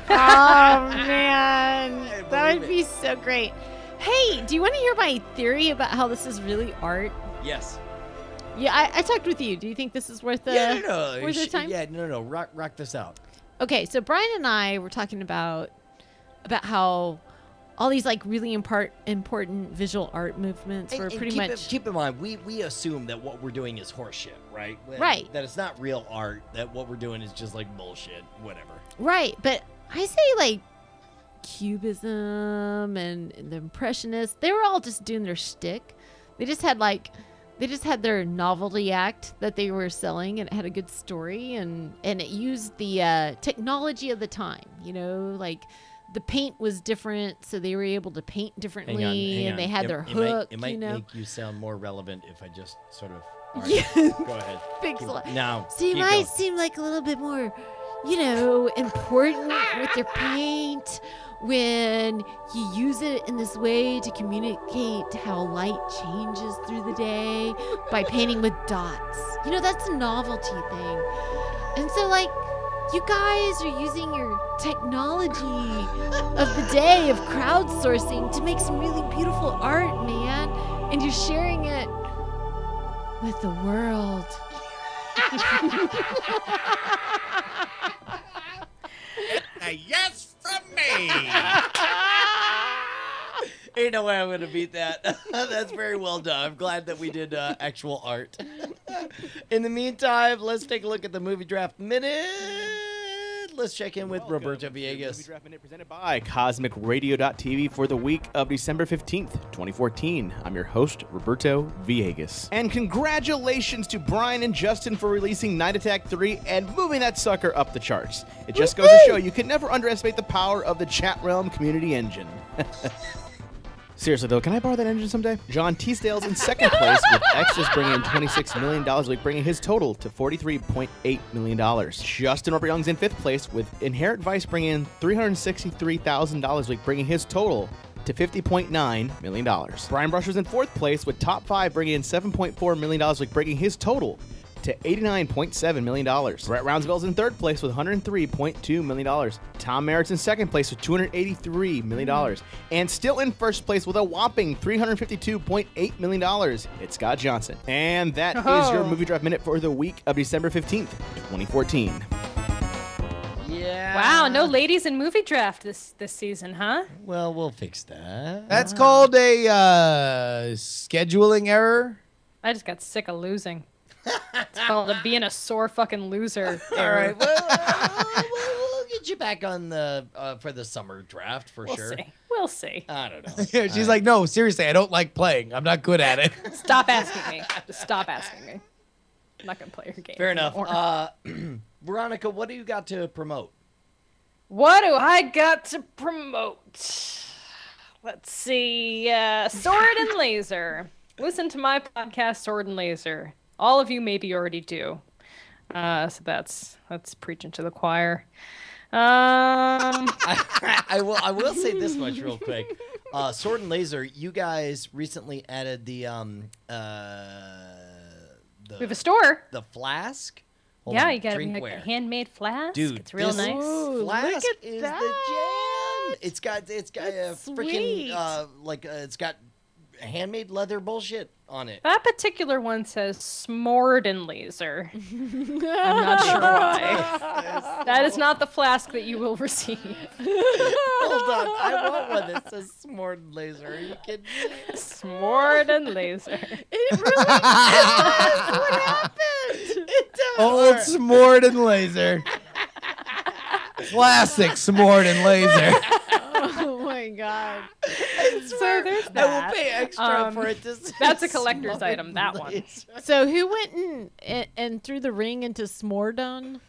man, that would be so great. Hey, do you want to hear my theory about how this is really art? Yes. Yeah, I talked with you. Do you think this is worth the worth the time? Yeah, no. Rock this out. Okay, so Brian and I were talking about how all these like really important visual art movements were pretty much. Keep in mind, we assume that what we're doing is horseshit, right? Right. That it's not real art. That what we're doing is just like bullshit, whatever. Right, but I say like Cubism and the Impressionists. They were all just doing their shtick. They just had their novelty act that they were selling, and it had a good story, and it used the technology of the time. You know, like. The paint was different, so they were able to paint differently, Hang on. and they had their hook. It might you know? make you sound more relevant if I just sort of. All Yeah. right, go ahead. Now, So you might seem like a little bit more, important with your paint when you use it in this way to communicate how light changes through the day by painting with dots. That's a novelty thing. And so, you guys are using your technology of the day of crowdsourcing to make some really beautiful art, man. And you're sharing it with the world. A yes from me. Ain't no way I'm going to beat that. That's very well done. I'm glad that we did actual art. In the meantime, let's take a look at the movie draft minute. let's check in with Roberto Villegas. Presented by CosmicRadio.tv for the week of December 15th, 2014. I'm your host, Roberto Villegas. And congratulations to Brian and Justin for releasing Night Attack 3 and moving that sucker up the charts. It just goes to show you can never underestimate the power of the chat realm community engine. Seriously, though, can I borrow that engine someday? John Teasdale's in second place with Exodus bringing in $26 million, bringing his total to $43.8 million. Justin Robert Young's in fifth place with Inherent Vice bringing in $363,000, bringing his total to $50.9 million. Brian Brushwood's in fourth place with Top 5 bringing in $7.4 million, bringing his total to $89.7 million. Brett Roundsville's in third place with $103.2 million. Tom Merritt's in second place with $283 million. And still in first place with a whopping $352.8 million, it's Scott Johnson. And that is your Movie Draft Minute for the week of December 15th, 2014. Yeah. Wow, no ladies in movie draft this season, huh? Well, we'll fix that. That's called a scheduling error. I just got sick of losing. It's called being a sore fucking loser. All right, well, we'll get you back on the for the summer draft for sure. We'll see. I don't know. She's like, no, seriously, I don't like playing. I'm not good at it. Stop asking me. Just stop asking me. I'm not gonna play your game. Fair enough. anymore. Veronica, what do you got to promote? What do I got to promote? Let's see. Sword and Laser. Listen to my podcast, Sword and Laser. All of you maybe already do. So that's preaching to the choir. I will say this much real quick. Sword and Laser, you guys recently added the we have a store. The flask. Yeah, you got drinkware. a handmade flask. Dude, it's real nice. Flask is the jam. It's got a freaking it's got handmade leather bullshit on it. That particular one says S'mored and Laser. I'm not sure why. That is not the flask that you will receive. Hold on, I want one that says S'mored and Laser. Are you kidding me? S'mored and Laser. It really does. What happened? It does. Old S'mored and Laser. Classic S'mored and Laser. Oh my god. So there's that. I will pay extra for it to say That's a collector's item, that one. So who went and threw the ring into S'mordon?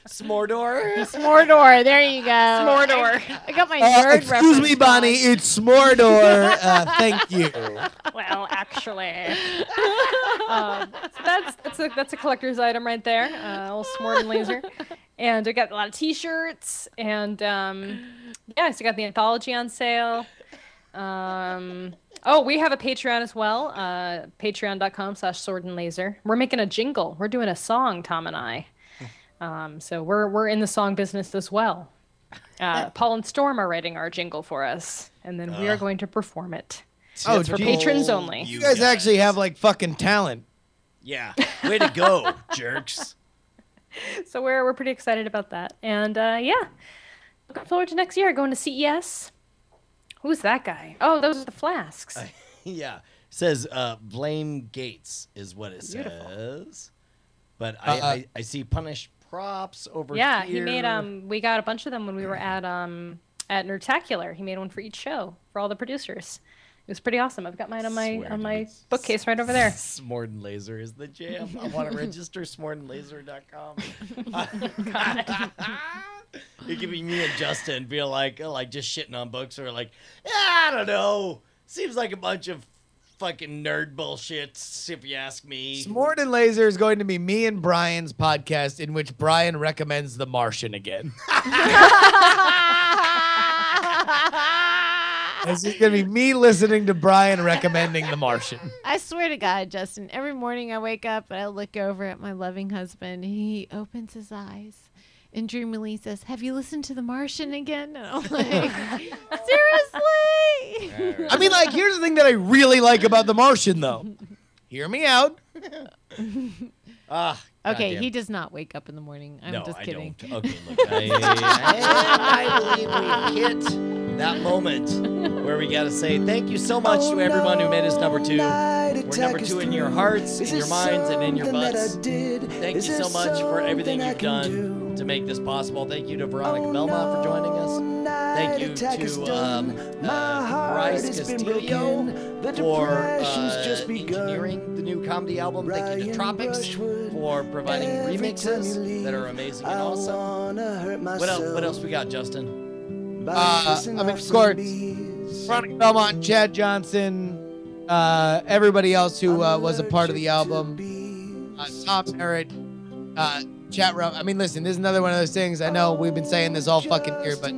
S'mordor? S'mordor, there you go. S'mordor. I got my nerd Excuse me, Bonnie, it's S'mordor. Thank you. Well, actually. So that's a collector's item right there. Old S'more and Laser. And I got a lot of t-shirts. And I still got the anthology on sale. We have a Patreon as well. Patreon.com/Sword and Laser. We're making a jingle. We're doing a song, Tom and I. So we're in the song business as well. Paul and Storm are writing our jingle for us, and then we are going to perform it. Oh, it's for patrons only. You guys actually have like fucking talent. Yeah. Way to go, jerks. So we're pretty excited about that. And looking forward to next year, going to CES. Who's that guy? Oh, those are the flasks. Yeah. It says Blame Gates is what it says. But I see Punished Props over here. Yeah, he made we got a bunch of them when we were at Nerdtacular. He made one for each show for all the producers. It was pretty awesome. I've got mine on my bookcase right over there. Smord and Laser is the jam. I want to register smordandlaser.com. It could be me and Justin be like just shitting on books or like, I don't know. Seems like a bunch of fucking nerd bullshit, if you ask me. S'mored and Laser is going to be me and Brian's podcast in which Brian recommends The Martian again. This is going to be me listening to Brian recommending The Martian. I swear to God, Justin, every morning I wake up and I look over at my loving husband. He opens his eyes and dreamily says, "Have you listened to The Martian again?" And I'm like, seriously? I mean, like, here's the thing that I really like about The Martian, though. Hear me out. Okay, he does not wake up in the morning. I'm just kidding. I don't. Okay, look, I believe we hit that moment where we got to say thank you so much to everyone who made us number 2. We're number 2 in your hearts, in your minds, and in your butts. Thank you so much for everything you've done to make this possible. Thank you to Veronica Belmont for joining us. Thank you to Bryce Castillo for engineering the new comedy album. Thank you to Tropics for providing remixes that are amazing and awesome. What else we got, Justin? Of course, Veronica Belmont, Chad Johnson, everybody else who was a part of the album, Tom Merritt, chat room. I mean, listen, this is another one of those things. I know we've been saying this all fucking year, but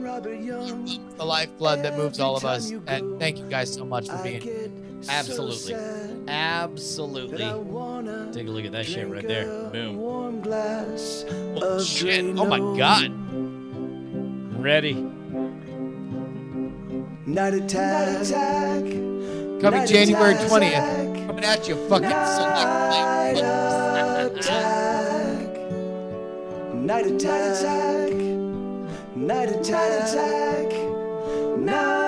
the lifeblood that moves all of us. And thank you guys so much for being here. Absolutely. Absolutely. Take a look at that shit right there. Boom. Oh, shit. Oh, my God. Ready. Night attack. Coming January 20th. Coming at you, fucking select. Night attack. Night attack. Night